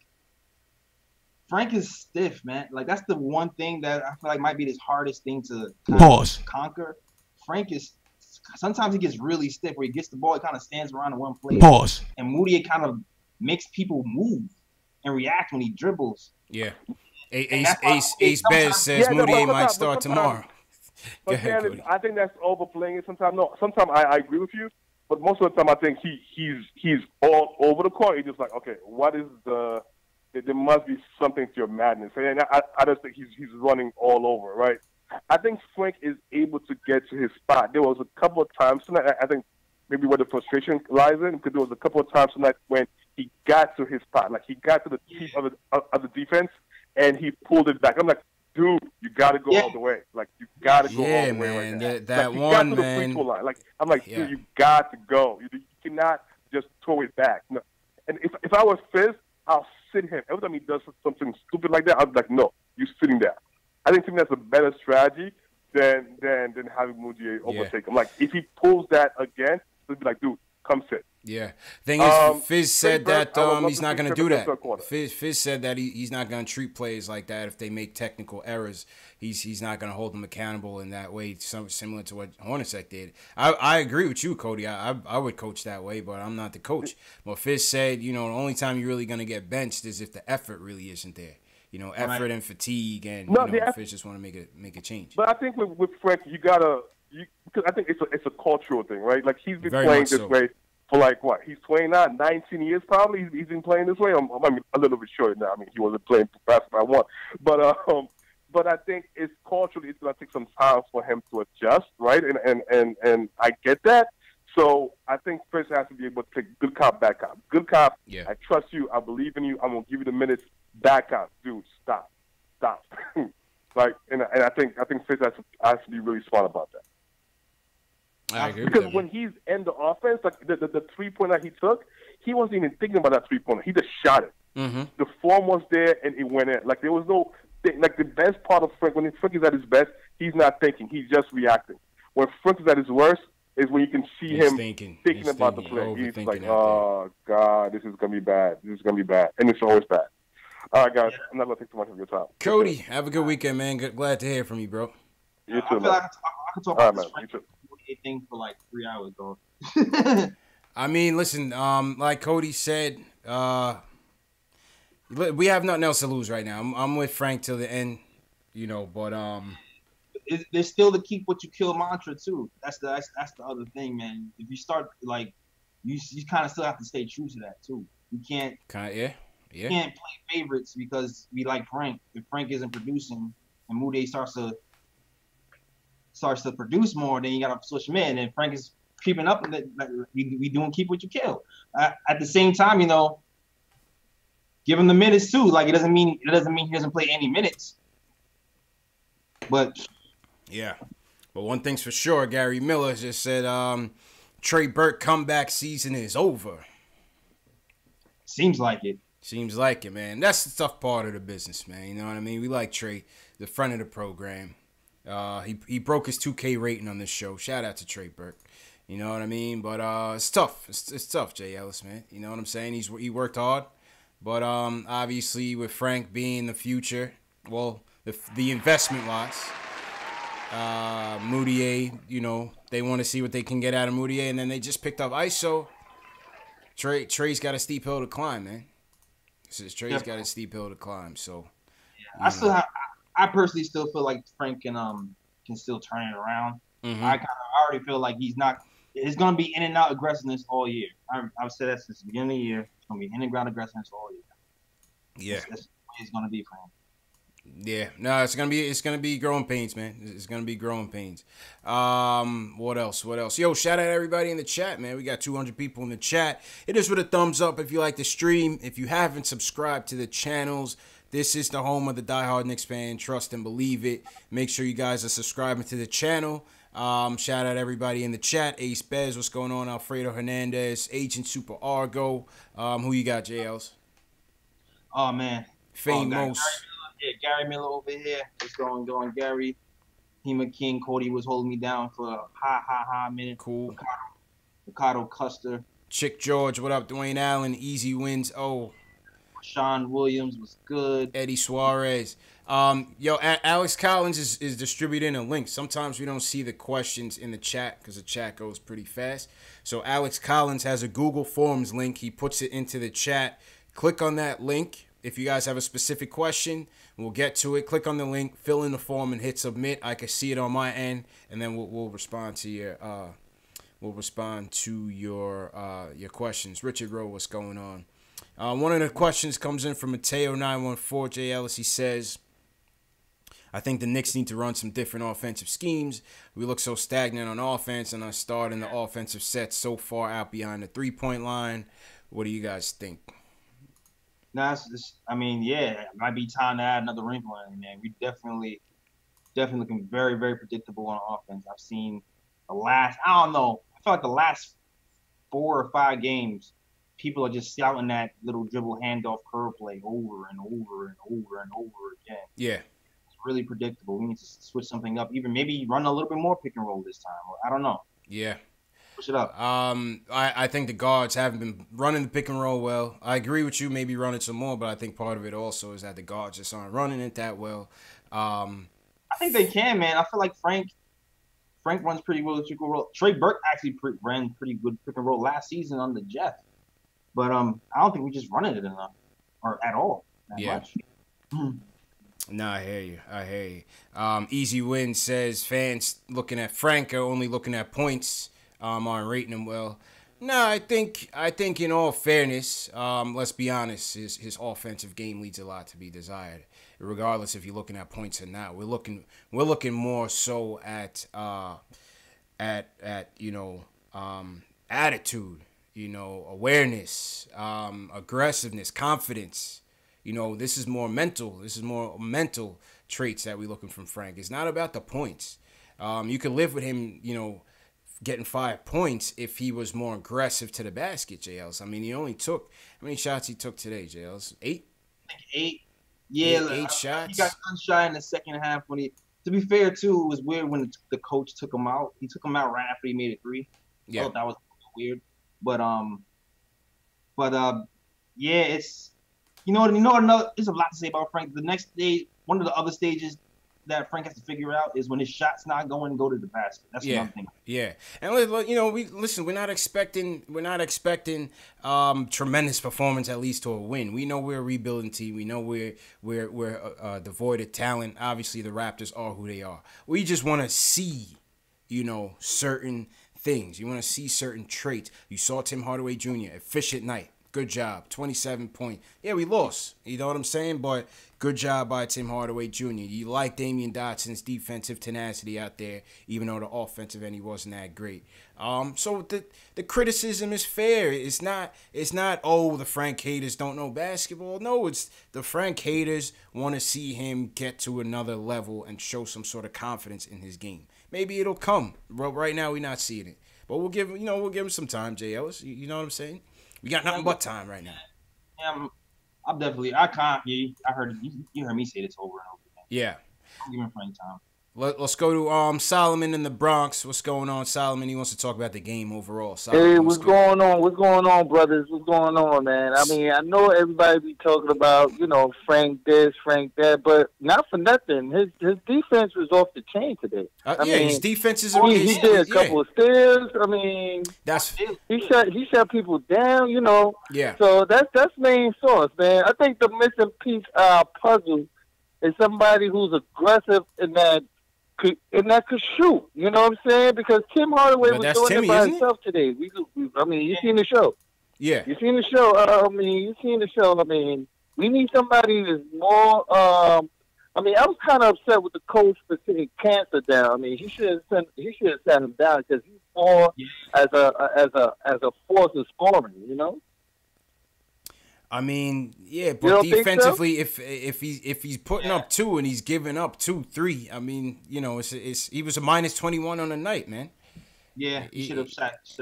D: Frank is stiff, man. Like that's the one thing that I feel like might be his hardest thing to conquer. Frank is sometimes he gets really stiff where he gets the ball, he kind of stands around in one place.
A: Pause.
D: And Moutier kind of makes people move and react when he dribbles.
A: Yeah. Ace Bez says Moutier might start tomorrow.
F: But ahead, I think that's overplaying it sometimes. No, sometimes I agree with you, but most of the time I think he's all over the court. He's just like, okay, what is the? There must be something to your madness, and I just think he's running all over, right? I think Frank is able to get to his spot. There was a couple of times tonight. I think maybe where the frustration lies in, because there was a couple of times tonight when he got to his spot, like he got to the teeth of the defense, and he pulled it back. I'm like, dude, you got to go all the way. Like, you got to go all the way right now.
A: That
F: like,
A: one,
F: got to
A: man.
F: The free throw line. Like, I'm like, dude, you got to go. You cannot just throw it back. No. And if I was Fizz, I'll sit him. Every time he does something stupid like that, I'll be like, no, you're sitting there. I think that's a better strategy than having Moutier overtake him. Like, if he pulls that again, he'll be like, dude, come sit.
A: Yeah. Thing is, Fizz said that he's not going to do that. Fizz said that he's not going to treat players like that if they make technical errors. He's not going to hold them accountable in that way, similar to what Hornacek did. I agree with you, Cody. I would coach that way, but I'm not the coach. But Fizz said, the only time you're really going to get benched is if the effort really isn't there. Effort and fatigue, and Fizz just want to make a change.
F: But I think with Frank, because I think it's a cultural thing, right? Like, he's been
A: Very
F: playing
A: much
F: this way for like what? He's 29, 19 years probably. He's been playing this way. I mean, a little bit short now. I mean, he wasn't playing basketball once, but I think it's culturally it's gonna take some time for him to adjust, right? And I get that. So I think Fizz has to be able to take good cop, bad cop. Good cop.
A: Yeah.
F: I trust you. I believe in you. I'm gonna give you the minutes. Bad cop, dude. Stop. Like, and I think Fizz has to be really smart about that.
A: I agree
F: because when he's in the offense, like the 3-pointer he took, he wasn't even thinking about that 3-pointer. He just shot it.
A: Mm-hmm.
F: The form was there, and it went in. Like, there was no like the best part of Frank. When Frank is at his best, he's not thinking. He's just reacting. When Frank is at his worst, is when you can see him thinking about the play. He's like, oh God, this is gonna be bad. This is gonna be bad, and it's always bad. All right, guys, I'm not gonna take too much of your time.
A: Cody, have a good weekend, man. Glad to hear from you, bro.
F: You too, man.
D: I could talk about this thing for like 3 hours, though.
A: I mean, listen, like Cody said, we have nothing else to lose right now. I'm with Frank till the end, but
D: there's still the keep what you kill mantra too. That's the other thing, man. If you start like you kind of still have to stay true to that too. You can't You can't play favorites because we like Frank. If Frank isn't producing and Moutier starts to produce more, then you gotta switch him in. And Frank is creeping up, and we doing keep what you kill. At the same time, give him the minutes too. Like, it doesn't mean he doesn't play any minutes. But
A: yeah, but one thing's for sure, Gary Miller just said Trey Burke comeback season is over.
D: Seems like it.
A: Seems like it, man. That's the tough part of the business, man. You know what I mean? We like Trey, the front of the program. He broke his 2K rating on this show. Shout out to Trey Burke. You know what I mean? But it's tough. It's tough, Jay Ellis, man. You know what I'm saying? He worked hard. But obviously with Frank being the future, well, the investment-wise, Moutier, they want to see what they can get out of Moutier, and then they just picked up ISO. Trey's got a steep hill to climb, man. Trey's got a steep hill to climb. So
D: yeah, I personally still feel like Frank can still turn it around.
A: Mm-hmm.
D: I already feel like he's not. It's gonna be in and out aggressiveness all year. I've said that since the beginning of the year. It's gonna be in and ground aggressiveness all year.
A: Yeah,
D: that's the way it's gonna be for him.
A: Yeah, no, it's gonna be growing pains, man. It's gonna be growing pains. What else? Yo, shout out everybody in the chat, man. We got 200 people in the chat. Hit us with a thumbs up if you like the stream. If you haven't subscribed to the channels, this is the home of the diehard Knicks fan. Trust and believe it. Make sure you guys are subscribing to the channel. Shout out everybody in the chat. Ace Bez, what's going on? Alfredo Hernandez, Agent Super Argo. Who you got, JLs?
D: Oh man,
A: Famous.
D: Gary Miller over here. It's going, Gary. Hema King, Cody was holding me down for a high minute.
A: Cool.
D: Ricardo Custer.
A: Chick George, what up? Dwayne Allen, easy wins. Oh,
D: Sean Williams was good.
A: Eddie Suarez. Alex Collins is distributing a link. Sometimes we don't see the questions in the chat because the chat goes pretty fast. So Alex Collins has a Google Forms link. He puts it into the chat. Click on that link. If you guys have a specific question, we'll get to it. Click on the link, fill in the form, and hit submit. I can see it on my end, and then we'll respond to your your questions. Richard Rowe, what's going on? One of the questions comes in from Mateo914. J. Ellis, he says, I think the Knicks need to run some different offensive schemes. We look so stagnant on offense and are starting the offensive sets so far out behind the three-point line. What do you guys think?
D: No, it might be time to add another wrinkle in, man. We definitely looking very, very predictable on offense. I've seen I feel like the last 4 or 5 games, people are just shouting that little dribble handoff curve play over and over and over and over again.
A: Yeah.
D: It's really predictable. We need to switch something up. Even maybe run a little bit more pick and roll this time. I don't know.
A: Yeah.
D: Push it up.
A: I think the guards haven't been running the pick and roll well. I agree with you, maybe running some more, but I think part of it also is that the guards just aren't running it that well.
D: I think they can, man. I feel like Frank runs pretty well pick and roll. Trey Burke actually ran pretty good pick and roll last season on the Jets. But I don't think we just running it enough or at all. Much.
A: No, I hear you. Easy Win says fans looking at Frank are only looking at points. Aren't rating him well. No, I think in all fairness, let's be honest, his offensive game leaves a lot to be desired. Regardless if you're looking at points or not, we're looking more so at attitude, awareness, aggressiveness, confidence. This is more mental. This is more mental traits that we're looking from Frank. It's not about the points. You could live with him, getting 5 points if he was more aggressive to the basket, JLs. I mean, how many shots he took today, JLs? 8?
D: 8. Yeah,
A: 8 shots.
D: He got shy in the second half when to be fair too, it was weird when the coach took him out. He took him out right after he made a 3.
A: Yeah.
D: I thought that was weird. But yeah, it's there's a lot to say about Frank. The next day, one of the other stages that Frank has to figure out is when his shot's not going, go to the basket. That's what I'm thinking.
A: Yeah, and we're not expecting tremendous performance at least to a win. We know we're a rebuilding team. We know we're devoid of talent. Obviously, the Raptors are who they are. We just want to see, certain things. You want to see certain traits. You saw Tim Hardaway Jr. efficient night. Good job. 27 points. Yeah, we lost. You know what I'm saying? But good job by Tim Hardaway Jr. You like Damian Dotson's defensive tenacity out there, even though the offensive end he wasn't that great. So the criticism is fair. It's not, the Frank haters don't know basketball. No, it's the Frank haters want to see him get to another level and show some sort of confidence in his game. Maybe it'll come. But right now we're not seeing it. But we'll give him some time, J. Ellis. You know what I'm saying? We got nothing but time right now.
D: Yeah, I can't. Yeah, I heard you heard me say this over and over again.
A: Yeah.
D: I'm giving Frank time.
A: Let's go to Solomon in the Bronx. What's going on, Solomon? He wants to talk about the game overall.
G: Solomon, hey, what's going on? What's going on, brothers? What's going on, man? I mean, I know everybody be talking about, Frank this, Frank that, but not for nothing. His defense was off the chain today. I mean,
A: his defense is.
G: He did a couple of steals. I mean, he shut people down.
A: Yeah.
G: So that's main source, man. I think the missing piece of our puzzle is somebody who's aggressive and that could shoot. You know what I'm saying? Because Tim Hardaway was doing it by himself today. You seen the show.
A: Yeah.
G: You seen the show. I mean, we need somebody that's more. I was kind of upset with the coach for sitting Cancer down. I mean, he should have sat him down because he's more as a force of scoring.
A: I mean, yeah, but defensively, so? if he's putting up 2 and he's giving up 2, 3, I mean, he was a minus 21 on the night, man.
D: Yeah, he should have sacked.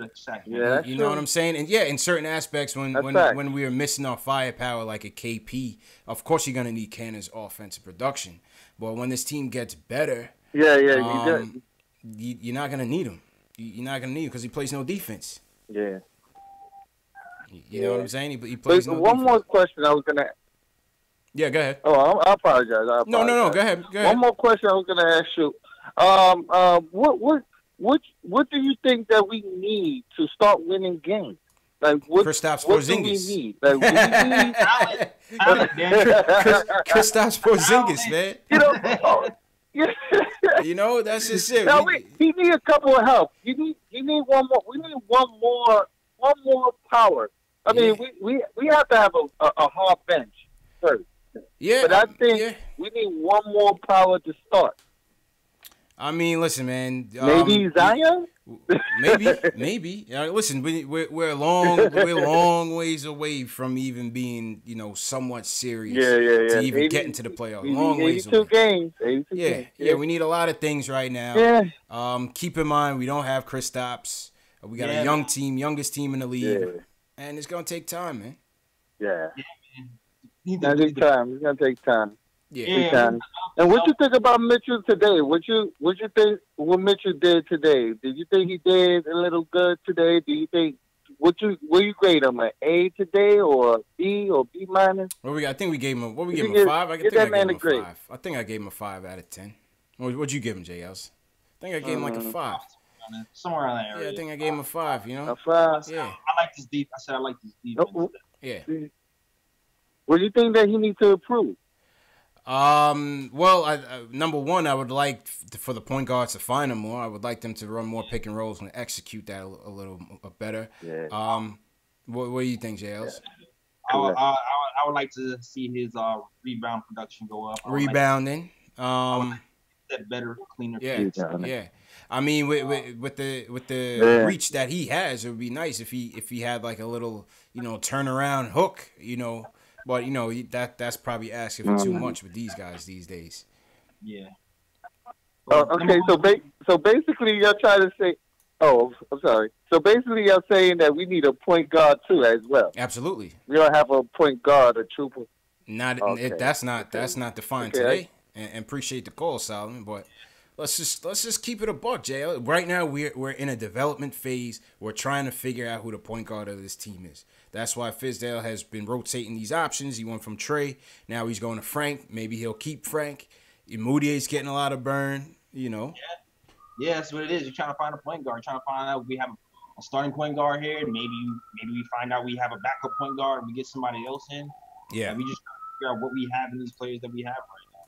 G: Yeah,
A: you know what I'm saying? And yeah, in certain aspects, when we were missing our firepower like a KP, of course you're gonna need Cannon's offensive production. But when this team gets better, you're not gonna need him. You're not gonna need him because he plays no defense.
G: Yeah.
A: You know what I'm saying? He
G: But
A: plays no
G: one
A: defense.
G: more question I was gonna.
A: Yeah, go ahead.
G: Oh, I apologize.
A: No. Go ahead.
G: One more question I was gonna ask you. What do you think that we need to start winning games? Like
A: Kristaps
G: what do we
A: Porzingis.
G: need? Like we need
A: Kristaps Porzingis, man. You know, that's just it.
G: Now he need a couple of help. He need one more. We need one more power. I mean, we have to have a hard bench first.
A: Yeah,
G: but I think we need one more power to start.
A: I mean, listen, man.
G: Maybe Zion.
A: Maybe. Listen, we're a long ways away from even being, somewhat serious.
G: Yeah.
A: To even get into the playoffs. Long ways away.
G: 82 games.
A: Yeah. We need a lot of things right now.
G: Yeah.
A: Keep in mind, we don't have Kristaps. We got a young team, youngest team in the league, and it's gonna take time, man.
G: Yeah. It's gonna take time. It's gonna take time.
A: Yeah.
G: And what you think about Mitchell today? What you think what Mitchell did today? Did you think he did a little good today? Do you think will you grade him an A today or B or B minus?
A: I think we gave him a 5. I gave him a 5. I think I gave him a 5 out of 10. What'd you give him, JLs? I think I gave him like a 5.
D: Somewhere around that area.
A: Yeah, I think I gave him a 5.
G: A 5.
A: Yeah.
D: I like this deep. I said I like this defense.
A: Yeah.
G: What do you think that he needs to improve?
A: Well, number one, I would like for the point guards to find them more. I would like them to run more pick and rolls and execute that a little better.
G: Yeah.
A: What do you think, JLs?
D: I would like to see his rebound production go up.
A: Rebounding.
D: That better, cleaner.
A: Yeah. I mean, with the reach that he has, it would be nice if he had like a little, turnaround hook, But that's probably asking for too much with these guys these days.
D: Yeah.
G: Okay, so basically you're trying to say, I'm sorry. So basically you're saying that we need a point guard too as well.
A: Absolutely.
G: We don't have a point guard, a trooper.
A: That's not defined today. And appreciate the call, Solomon. But let's just keep it a buck, Jay. Right now we're in a development phase. We're trying to figure out who the point guard of this team is. That's why Fizdale has been rotating these options. He went from Trey. Now he's going to Frank. Maybe he'll keep Frank. Moutier's getting a lot of burn,
D: Yeah, that's what it is. You're trying to find a point guard. You're trying to find out we have a starting point guard here. Maybe we find out we have a backup point guard and we get somebody else in.
A: Yeah.
D: And we just try to figure out what we have in these players that we have right now.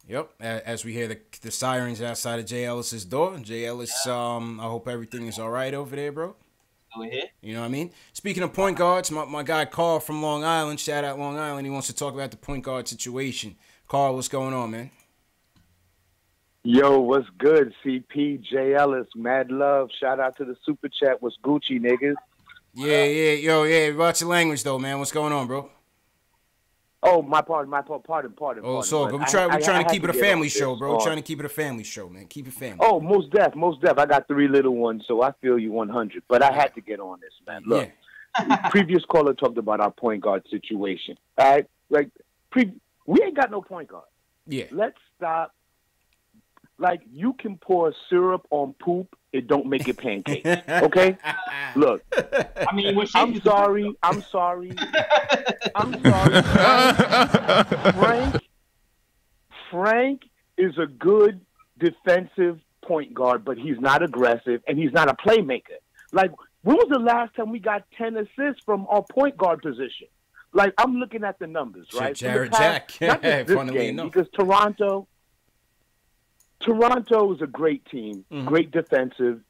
A: Yep. As we hear the sirens outside of Jay Ellis's door. Jay Ellis, I hope everything is all right over there, bro.
D: Go ahead.
A: You know what I mean? Speaking of point guards, my guy Carl from Long Island, shout out Long Island, he wants to talk about the point guard situation. Carl, what's going on, man?
H: Yo, what's good, CP, J. Ellis, mad love. Shout out to the super chat. What's Gucci, niggas?
A: Yeah. Watch your language, though, man. What's going on, bro?
H: Oh, my pardon.
A: Oh, so good. We're trying to keep it a family show, bro. We're trying to keep it a family show, man. Keep it family.
H: Oh, most def. I got 3 little ones, so I feel you 100. But I had to get on this, man. Look, previous caller talked about our point guard situation. All right? Like, we ain't got no point guard.
A: Yeah.
H: Let's stop. Like, you can pour syrup on poop. It don't make it pancakes. Okay? Look.
D: I mean,
H: I'm sorry. Frank is a good defensive point guard, but he's not aggressive, and he's not a playmaker. Like, when was the last time we got 10 assists from our point guard position? Like, I'm looking at the numbers, right?
A: Jared Jack.
H: Not just this game, because Toronto is a great team, great defensive,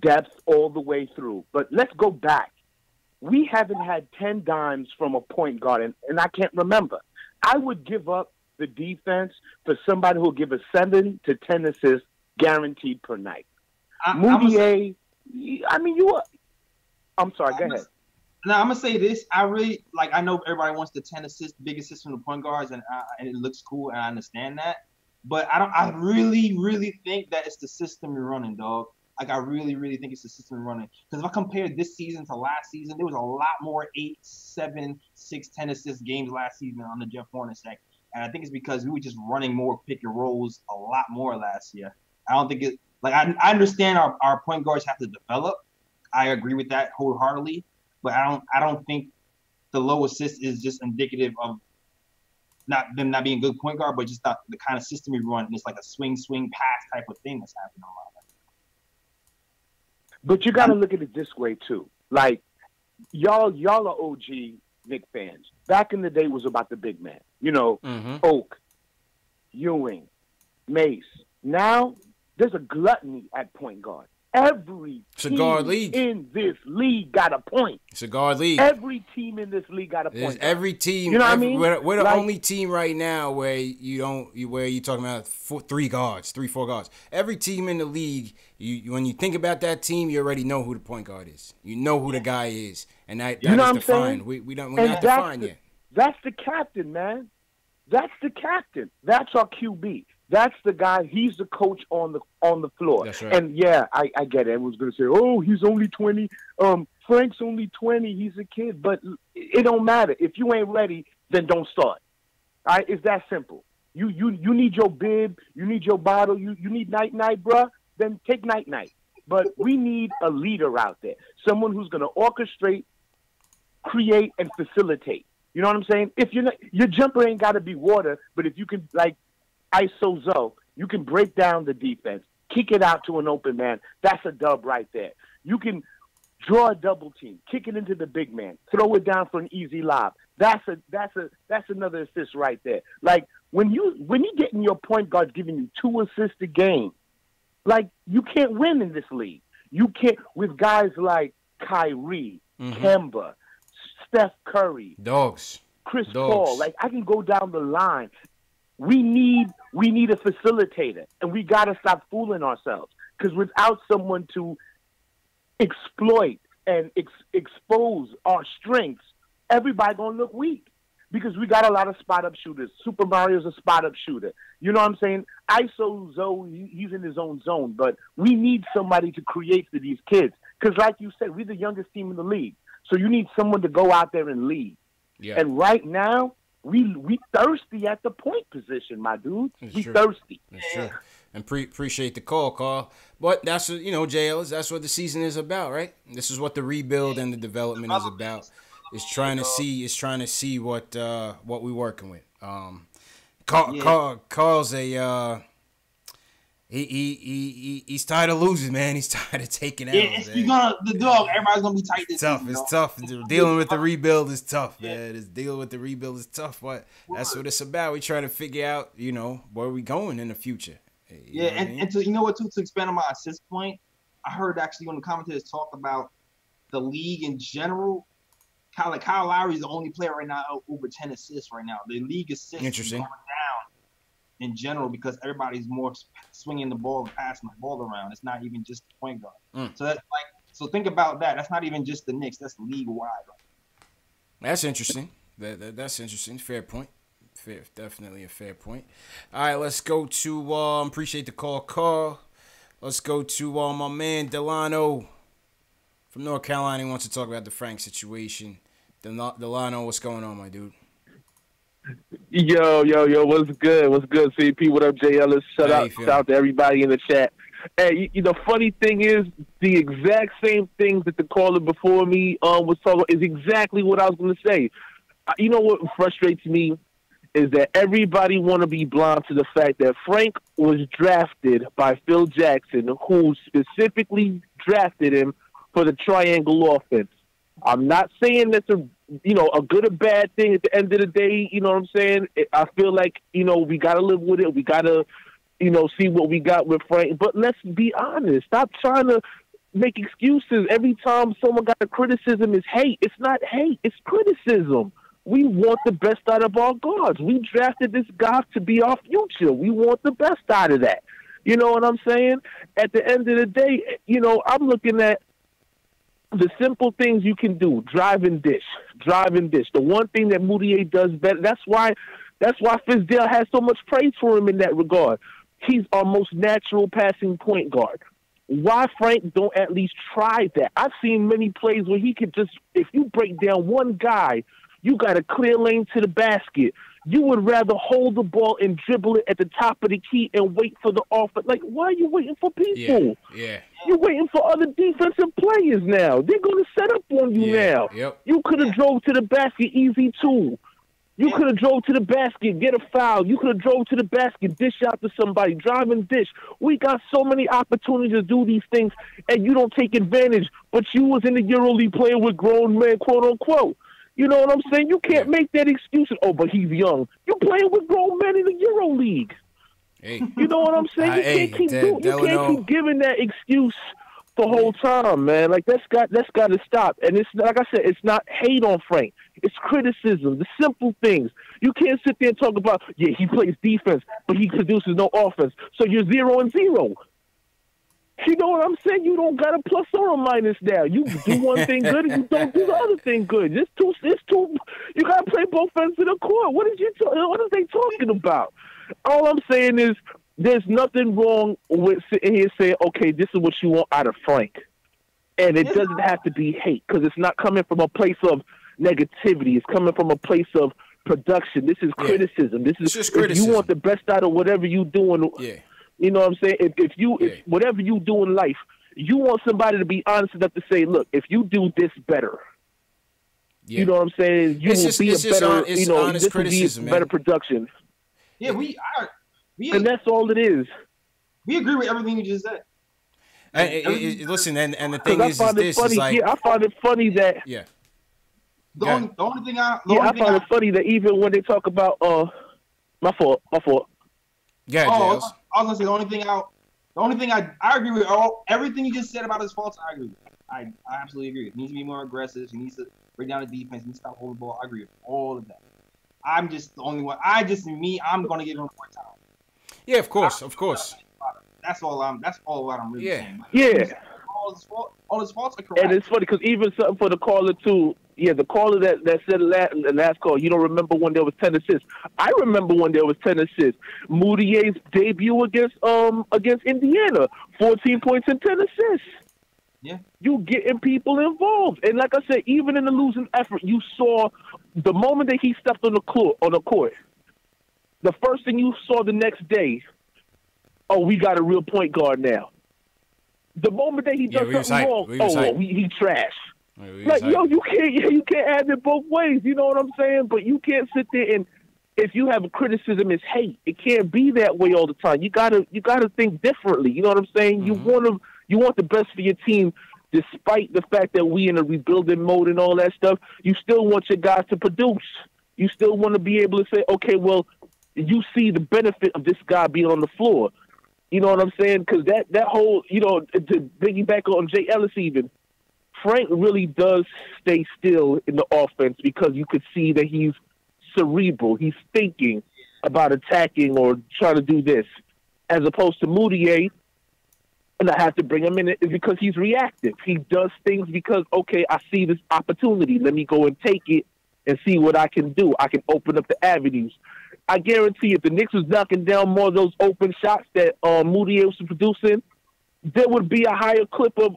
H: depth all the way through. But let's go back. We haven't had 10 dimes from a point guard, and I can't remember. I would give up the defense for somebody who will give us 7 to 10 assists guaranteed per night. Moutier, I'm sorry, go ahead.
D: Now, I'm going to say this. I know everybody wants the 10 assists, big assists from the point guards, and it looks cool, and I understand that. But I really, really think that it's the system you're running, dog. Like, I really, really think it's the system you're running. Because if I compare this season to last season, there was a lot more 8, 7, 6, 10 assist games last season on the Jeff Hornacek. And I think it's because we were just running more pick and rolls a lot more last year. I don't think I understand our point guards have to develop. I agree with that wholeheartedly. but I don't think the low assist is just indicative of them not being a good point guard, but just the kind of system we run. And it's like a swing pass type of thing that's happening a lot.
H: But you got to look at it this way too. Like y'all are OG Knicks fans. Back in the day, it was about the big man. You know, Oak, Ewing, Mace. Now there's a gluttony at point guard. Every team in this league got a point.
A: It's a guard league.
H: Every team in this league got a point.
A: Every team.
H: You know what I mean?
A: We're the only team right now where you're talking about 4 guards. Every team in the league, when you think about that team, you already know who the point guard is. You know who the guy is, and that is defined. We're not defined yet.
H: That's the captain, man. That's the captain. That's our QB. That's the guy. He's the coach on the floor.
A: That's right.
H: And yeah, I get it. Everyone's gonna say, "Oh, he's only 20. Frank's only 20. He's a kid." But it don't matter. If you ain't ready, then don't start. All right, it's that simple. You need your bib. You need your bottle. You need night, bruh. Then take night. But we need a leader out there, someone who's gonna orchestrate, create, and facilitate. You know what I'm saying? If your jumper ain't got to be water, but if you can like ISO Zo, you can break down the defense, kick it out to an open man. That's a dub right there. You can draw a double team, kick it into the big man, throw it down for an easy lob. That's another assist right there. Like when you getting your point guard giving you 2 assists a game, like you can't win in this league. You can't with guys like Kyrie, Kemba, Steph Curry, Chris Paul. Like I can go down the line. We need a facilitator, and we got to stop fooling ourselves. Because without someone to exploit and expose our strengths, everybody gonna look weak. Because we got a lot of spot-up shooters. Super Mario's a spot-up shooter. You know what I'm saying? ISO Zoe, he's in his own zone. But we need somebody to create for these kids. Because like you said, we're the youngest team in the league. So you need someone to go out there and lead. Yeah. And right now, we thirsty at the point position, my dude. We thirsty.
A: That's true. And appreciate the call, Carl. But that's what, JLs, that's what the season is about, right? This is what the rebuild and the development is about. It's trying to see what we're working with. Carl's a he's tired of losing, man. He's tired of taking out.
D: Yeah, everybody's gonna be tight.
A: It's tough. Dealing with the rebuild is tough, man. Dealing with the rebuild is tough, but that's what it's about. We try to figure out, where we going in the future.
D: And to expand on my assist point, I heard actually when the commentators talk about the league in general. Kyle Lowry is the only player right now over 10 assists right now. The league assists is going down in general because everybody's more swinging the ball and passing the ball around. It's not even just the point guard. So think about that. That's not even just the Knicks. That's league wide.
A: That's interesting. That's interesting. Fair point. Definitely a fair point. All right, let's go to appreciate the call, Carl. Let's go to my man Delano from North Carolina. He wants to talk about the Frank situation. Delano, what's going on, my dude?
I: Yo, what's good? CP, what up, J. Ellis? Shout out to everybody in the chat. Hey, the funny thing is, the exact same things that the caller before me was talking about is exactly what I was going to say. You know what frustrates me is that everybody want to be blind to the fact that Frank was drafted by Phil Jackson, who specifically drafted him for the triangle offense. I'm not saying that's a good or bad thing at the end of the day. You know what I'm saying? I feel like, we got to live with it. We got to, see what we got with Frank. But let's be honest. Stop trying to make excuses. Every time someone got a criticism is hate. It's not hate. It's criticism. We want the best out of our guards. We drafted this guy to be our future. We want the best out of that. You know what I'm saying? At the end of the day, I'm looking at the simple things you can do. Drive and dish. The one thing that Moutier does better. That's why Fizdale has so much praise for him in that regard. He's our most natural passing point guard. Why Frank don't at least try that? I've seen many plays where he could just, if you break down one guy, you got a clear lane to the basket. You would rather hold the ball and dribble it at the top of the key and wait for the offense. Like, why are you waiting for people?
A: Yeah.
I: You're waiting for other defensive players now. They're going to set up on you now.
A: Yep.
I: You could have drove to the basket easy, too. You could have drove to the basket, get a foul. You could have drove to the basket, dish out to somebody, drive and dish. We got so many opportunities to do these things, and you don't take advantage. But you was in the EuroLeague playing with grown men, quote unquote. You know what I'm saying? You can't make that excuse. Oh, but he's young. You're playing with grown men in the EuroLeague.
A: Hey.
I: You know what I'm saying? You can't keep giving that excuse the whole time, man. Like that's got to stop. And it's like I said, it's not hate on Frank. It's criticism, the simple things. You can't sit there and talk about, yeah, he plays defense, but he produces no offense. So you're 0-0. You know what I'm saying? You don't got a plus or a minus now. You do one thing good and you don't do the other thing good. It's too. You got to play both ends of the court. What are they talking about? All I'm saying is there's nothing wrong with sitting here saying, okay, this is what you want out of Frank. And it doesn't have to be hate because it's not coming from a place of negativity. It's coming from a place of production. This is criticism. This is just criticism. If you want the best out of whatever you're doing.
A: Yeah.
I: You know what I'm saying? If whatever you do in life, you want somebody to be honest enough to say, look, if you do this better, you know what I'm saying? You will be a better, this will be a better production.
D: Yeah,
I: and that's all it is.
D: We agree with everything you just said.
A: Listen, and the thing is this
I: funny,
A: is like,
I: I find it funny that
D: the only thing I
I: find it funny that even when they talk about my fault.
A: Yeah,
D: I was gonna say the only thing I agree with everything you just said about his faults. I agree with. I absolutely agree. He needs to be more aggressive. He needs to break down the defense. He needs to stop holding the ball. I agree with all of that. I'm just the only one. I'm gonna give him more time.
A: Yeah, of course.
D: That's all I'm really saying.
I: Yeah.
D: All his faults are correct.
I: And it's funny because even something for the caller too. Yeah, the caller that said the last call, you don't remember when there was 10 assists. I remember when there was 10 assists. Moutier's debut against Indiana, 14 points and 10 assists.
D: Yeah.
I: You getting people involved. And like I said, even in the losing effort, you saw the moment that he stepped on the court, the first thing you saw the next day, we got a real point guard now. The moment that he does something wrong, he trash. Like, you can't have it both ways. You know what I'm saying? But you can't sit there and if you have a criticism, it's hate. It can't be that way all the time. You gotta think differently. You know what I'm saying? Mm-hmm. You want the best for your team, despite the fact that we in a rebuilding mode and all that stuff. You still want your guys to produce. You still want to be able to say, okay, well, you see the benefit of this guy being on the floor. You know what I'm saying? Because that whole, to piggyback on Jay Ellis even, Frank really does stay still in the offense because you could see that he's cerebral. He's thinking about attacking or trying to do this. As opposed to Moutier, and I have to bring him in, is because he's reactive. He does things because, okay, I see this opportunity. Let me go and take it and see what I can do. I can open up the avenues. I guarantee if the Knicks was knocking down more of those open shots that Moutier was producing, there would be a higher clip of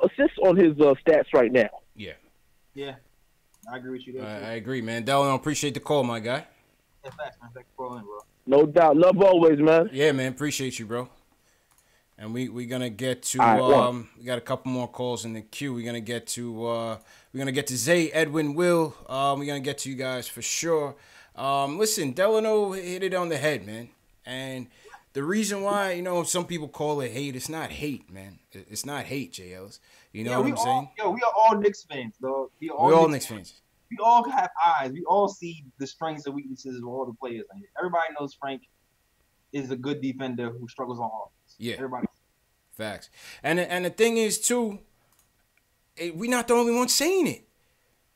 I: assists on his stats right now.
D: Yeah, I agree with you there.
A: I agree, man. Delano, appreciate the call, my guy.
D: Yeah, thanks, man. Thanks for calling, bro.
I: No doubt. Love always, man.
A: Yeah, man. Appreciate you, bro. And we're gonna get to we got a couple more calls in the queue. We're gonna get to Zay, Edwin, Will. We're gonna get to you guys for sure. Listen, Delano hit it on the head, man. And the reason why, some people call it hate, it's not hate, man. It's not hate, Jay Ellis. You know what I'm saying?
D: We are all Knicks fans, dog. We're
A: all Knicks fans.
D: We all have eyes. We all see the strengths and weaknesses of all the players in here. Everybody knows Frank is a good defender who struggles on offense.
A: Yeah.
D: Everybody.
A: Facts. And the thing is, too, we're not the only ones saying it.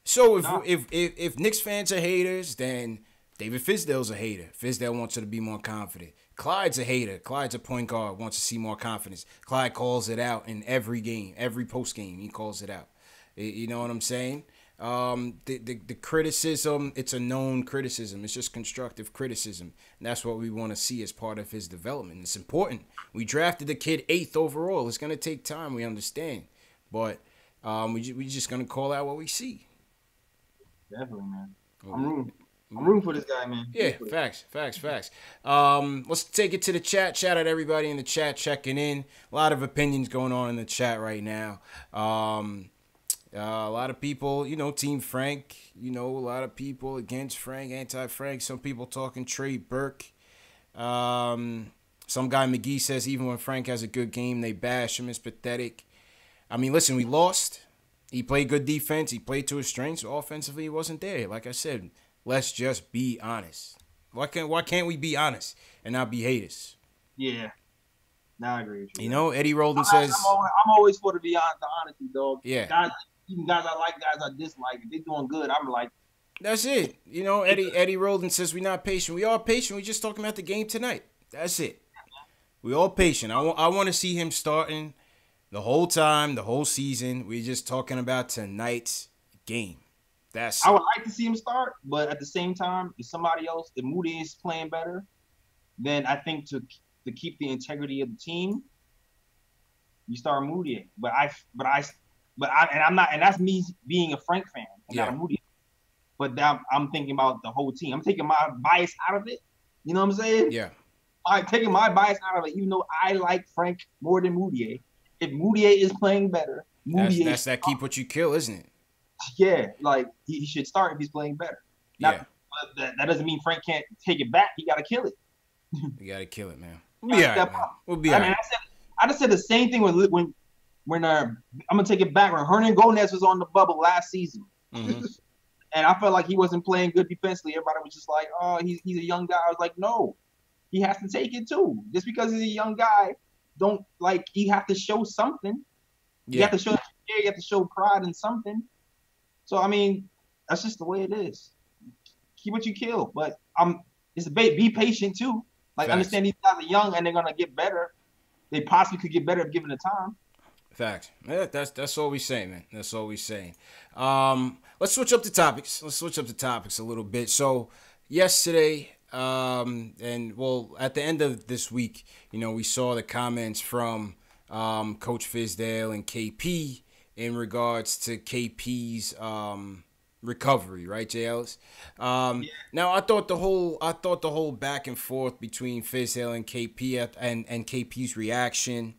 A: So if Knicks fans are haters, then David Fizdale's a hater. Fizdale wants her to be more confident. Clyde's a hater. Clyde's a point guard, wants to see more confidence. Clyde calls it out in every game, every post game. He calls it out. You know what I'm saying? The criticism, it's a known criticism. It's just constructive criticism. And that's what we want to see as part of his development. It's important. We drafted the kid 8th overall. It's going to take time. We understand. But we just going to call out what we see.
D: Definitely, man. I'm rooting. I'm rooting for this guy, man.
A: Yeah, facts. Let's take it to the chat. Shout out everybody in the chat checking in. A lot of opinions going on in the chat right now. A lot of people, Team Frank. A lot of people against Frank, anti-Frank. Some people talking Trey Burke. Some guy McGee says even when Frank has a good game, they bash him. It's pathetic. I mean, listen, we lost. He played good defense. He played to his strengths. Offensively, he wasn't there. Like I said, let's just be honest. Why can't we be honest and not be haters?
D: Yeah. Now I agree with you.
A: Eddie Roldan says...
D: I'm always for the honesty, dog.
A: Yeah.
D: Guys, even guys I like, guys I dislike, if they're doing good, I'm like...
A: That's it. Eddie Roldan says we're not patient. We are patient. We're just talking about the game tonight. That's it. We all patient. I want to see him starting the whole time, the whole season. We're just talking about tonight's game.
D: I would like to see him start, but at the same time, if somebody else, if Moody is playing better, then I think to keep the integrity of the team, you start Moody. I'm not, and that's me being a Frank fan, not a Moody. But I'm thinking about the whole team. I'm taking my bias out of it. You know what I'm saying?
A: Yeah.
D: I'm taking my bias out of it, even though I like Frank more than Moody. If Moody is playing better,
A: that's that keep what you kill, isn't it?
D: Yeah, like he should start if he's playing better. But that doesn't mean Frank can't take it back. He got to kill it.
A: You got to kill it, man. We'll be all right, man. We'll be all right.
D: I just said the same thing when I'm gonna take it back when Hernan Gomez was on the bubble last season.
A: Mm-hmm.
D: And I felt like he wasn't playing good defensively. Everybody was just like, "Oh, he's a young guy." I was like, "No, he has to take it too. Just because he's a young guy, you have to show something. You have to show you have to show pride in something." So I mean, that's just the way it is. Keep what you kill, but be patient too. Like, understand these guys are young and they're gonna get better. They possibly could get better if given the time.
A: Facts. Yeah, that's all we say, man. That's all we saying. Let's switch up the topics. A little bit. So yesterday, at the end of this week, we saw the comments from Coach Fizdale and KP in regards to KP's recovery, right, J. Ellis? Now I thought the whole back and forth between Fizdale and KP and KP's reaction.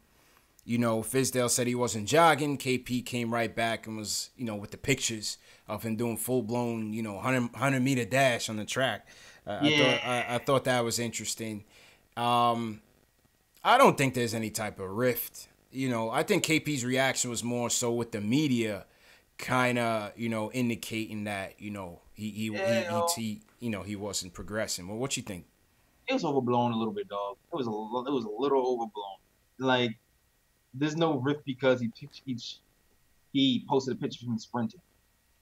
A: Fizdale said he wasn't jogging. KP came right back and was, with the pictures of him doing full-blown, 100-meter dash on the track. I thought that was interesting. I don't think there's any type of rift. I think KP's reaction was more so with the media kind of, indicating that, he wasn't progressing. Well, what you think?
D: It was overblown a little bit, dog. It was a little overblown. Like, there's no rift because he posted a picture of him sprinting.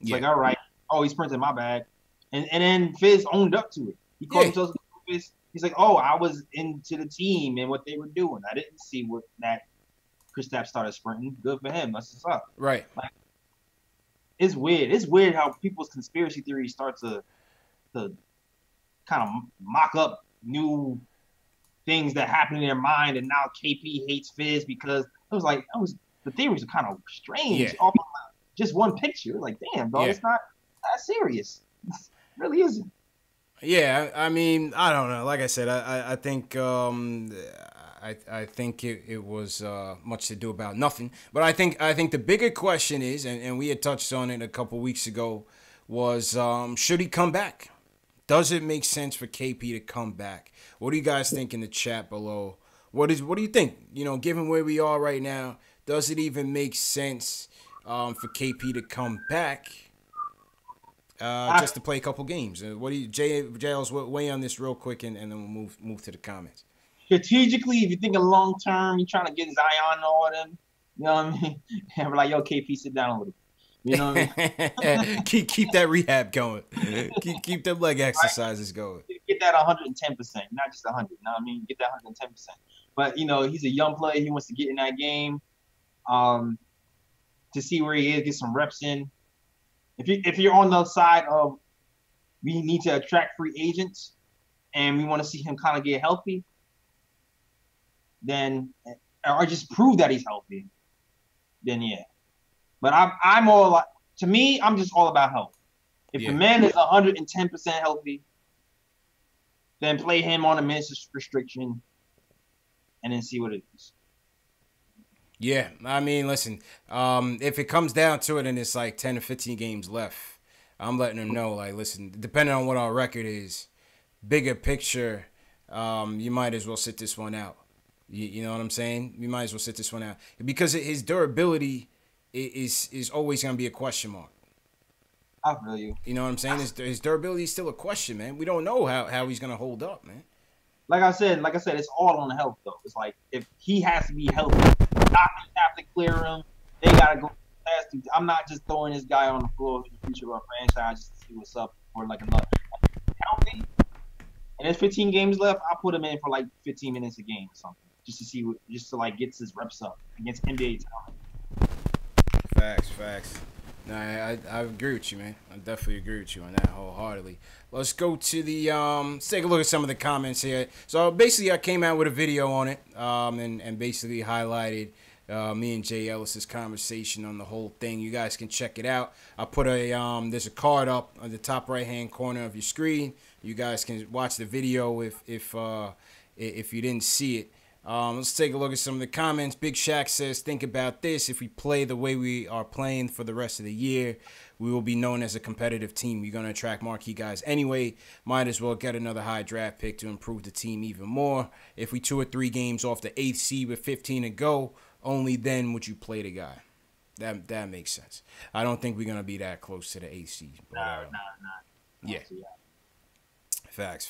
D: It's like, all right, he's sprinting, my bad. And then Fizz owned up to it. He called himself Fizz. He's like, I was into the team and what they were doing. I didn't see that Kristaps started sprinting. Good for him. That's what's up.
A: Right.
D: Like, it's weird. It's weird how people's conspiracy theories start to kind of mock up new things that happen in their mind, and now KP hates Fizz because the theories are kind of strange off of just one picture. Like, damn, dog, it's not that serious. It really isn't.
A: Yeah, I mean, I don't know. Like I said, I think I think it was much to do about nothing. But I think the bigger question is, and we had touched on it a couple weeks ago, was should he come back? Does it make sense for KP to come back? What do you guys think in the chat below? What do you think? Given where we are right now, does it even make sense for KP to come back just to play a couple games? What do you, JL's weigh on this real quick, and then we'll move to the comments.
D: Strategically, if you're thinking long term, you're trying to get Zion and all of them. You know what I mean? And we're like, yo, KP, sit down a little. You know what I mean?
A: keep that rehab going. keep them leg exercises going.
D: Get that 110%, not just 100. You know what I mean? Get that 110%. But he's a young player. He wants to get in that game, to see where he is, get some reps in. If you're on the side of we need to attract free agents, and we want to see him kind of get healthy, then or just prove that he's healthy, then yeah. But I'm all like, to me, I'm just all about health. If the man is 110% healthy, then play him on a minutes restriction and then see what it is.
A: Yeah, I mean, listen, if it comes down to it and it's like 10 or 15 games left, I'm letting them know, like, listen, depending on what our record is, bigger picture, you might as well sit this one out. You know what I'm saying? You might as well sit this one out. Because his durability is always going to be a question mark.
D: I feel you.
A: You know what I'm saying? His durability is still a question, man. We don't know how he's going to hold up, man.
D: Like I said, it's all on the health, though. It's like, if he has to be healthy, doctors have to clear him. They got to go past him. I'm not just throwing this guy on the floor for the future of our franchise just to see what's up for like another. Healthy, and there's 15 games left, I'll put him in for like 15 minutes a game or something. Just to see just to like get his reps up against NBA talent.
A: Facts. No, I agree with you, man. I definitely agree with you on that wholeheartedly. Let's go to the let's take a look at some of the comments here. So basically, I came out with a video on it, and basically highlighted me and Jay Ellis's conversation on the whole thing. You guys can check it out. I put there's a card up on the top right hand corner of your screen. You guys can watch the video if you didn't see it. Let's take a look at some of the comments. Big Shaq says, think about this. If we play the way we are playing for the rest of the year, we will be known as a competitive team. You're going to attract marquee guys anyway. Might as well get another high draft pick to improve the team even more. If we 2 or 3 games off the 8th seed with 15 to go, only then would you play the guy. That makes sense. I don't think we're going to be that close to the 8th seed.
D: Nah.
A: Yeah. Facts.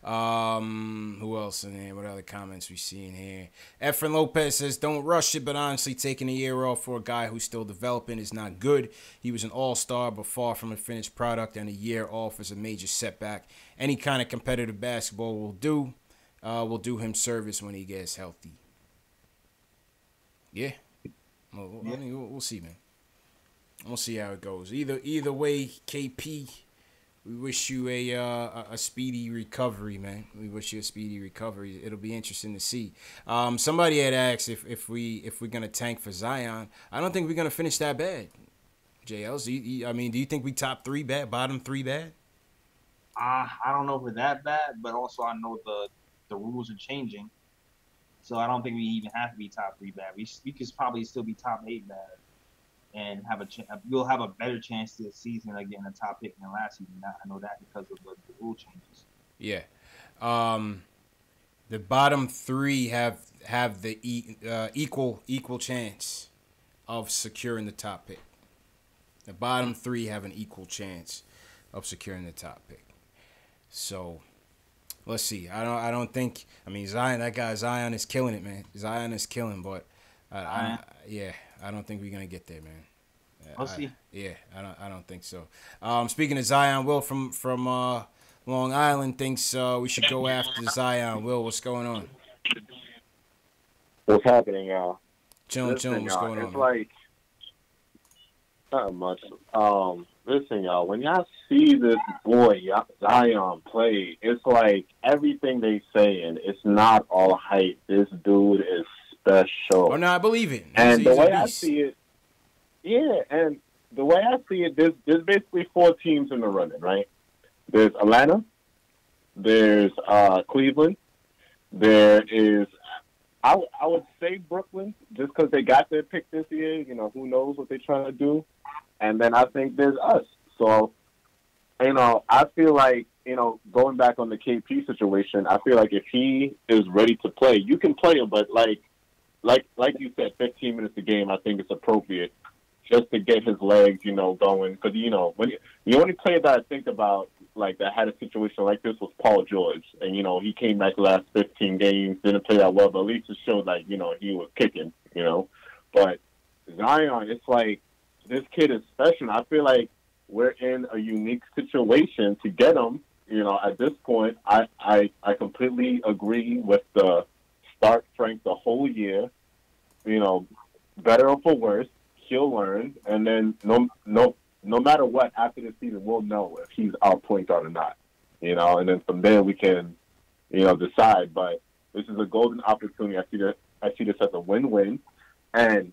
A: Who else in here? What other comments we see in here? Efren Lopez says, don't rush it, but honestly, taking a year off for a guy who's still developing is not good. He was an all-star, but far from a finished product, and a year off is a major setback. Any kind of competitive basketball will do him service when he gets healthy. Yeah. Well, I mean, we'll see, man. We'll see how it goes. Either way, KP, we wish you a speedy recovery, man. We wish you a speedy recovery. It'll be interesting to see. Somebody had asked if we're gonna tank for Zion. I don't think we're gonna finish that bad. JLs, do you think we top 3 bad, bottom 3 bad?
D: I don't know if we're that bad, but also I know the rules are changing, so I don't think we even have to be top 3 bad. We could probably still be top 8 bad. And we'll have a better chance this season of getting a top pick than last season. I know that because of the rule changes.
A: Yeah, the bottom 3 have the equal chance of securing the top pick. The bottom 3 have an equal chance of securing the top pick. So let's see. I don't think. I mean, Zion. That guy Zion is killing it, man. Zion is killing, but I don't think we're gonna get there, man.
D: We'll see.
A: I don't think so. Speaking of Zion, Will from Long Island thinks we should go after Zion. Will, what's going on?
J: What's happening, y'all?
A: Chilling. What's going on?
J: It's like not much. Listen, y'all. When y'all see this boy Zion play, it's like everything they saying. It's not all hype. This dude is special.
A: Oh no, I believe it.
J: And the way I see it, and the way I see it, there's basically 4 teams in the running, right? There's Atlanta, there's Cleveland, there is I would say Brooklyn, just because they got their pick this year. You know, who knows what they're trying to do. And then I think there's us. So, I feel like, going back on the KP situation, I feel like if he is ready to play, you can play him, but like you said, 15 minutes a game, I think it's appropriate just to get his legs, going. Because, when the only player that I think about, like, that had a situation like this was Paul George. And, he came back the last 15 games, didn't play that well, but at least it showed, like, he was kicking, But Zion, it's like, this kid is special. I feel like we're in a unique situation to get him. At this point, I completely agree with the start Frank the whole year. Better or for worse, he'll learn, and then no matter what after the season, we'll know if he's our point guard or not. And then from there we can, decide. But this is a golden opportunity. I see this as a win-win, and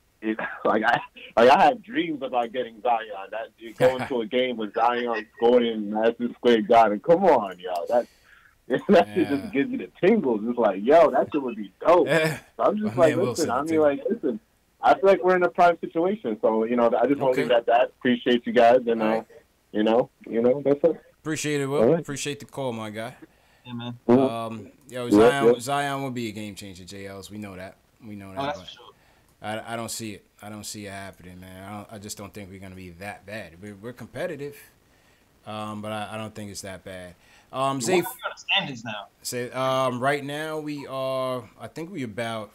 J: I had dreams about getting Zion. That you go into a game with Zion scoring in Madison Square Garden. Come on, yo, that shit just gives you the tingles. It's like, yo, that shit would be dope. So I'm just like, listen. I mean, like, listen. I feel like we're in a prime situation. So I just want to leave it at that. Appreciate you guys, and that's it.
A: Appreciate it, Will. Right. Appreciate the call, my guy.
D: Yeah, man.
A: Zion will be a game changer, JLs. We know that.
D: Oh, that's for sure.
A: I don't see it. I don't see it happening, man. I just don't think we're gonna be that bad. We're competitive, but I don't think it's that bad.
D: Zay, what are the standings now?
A: Say, right now we are. I think we about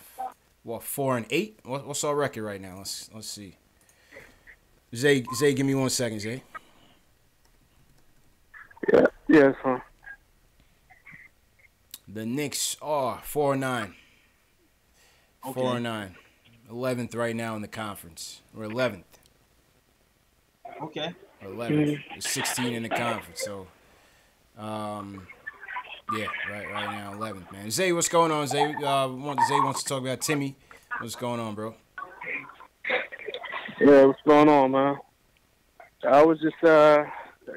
A: 4-8. What's our record right now? Let's see. Zay, give me 1 second, Zay.
I: Yeah, it's fine.
A: The Knicks are 4-9. 4-9. 11th right now in the conference. We're 11th.
D: Okay.
A: 11th. We're 16 in the conference. So, right now 11th, man. Zay, what's going on, Zay? Zay wants to talk about Timmy. What's going on, bro?
I: Yeah, what's going on, man? I was just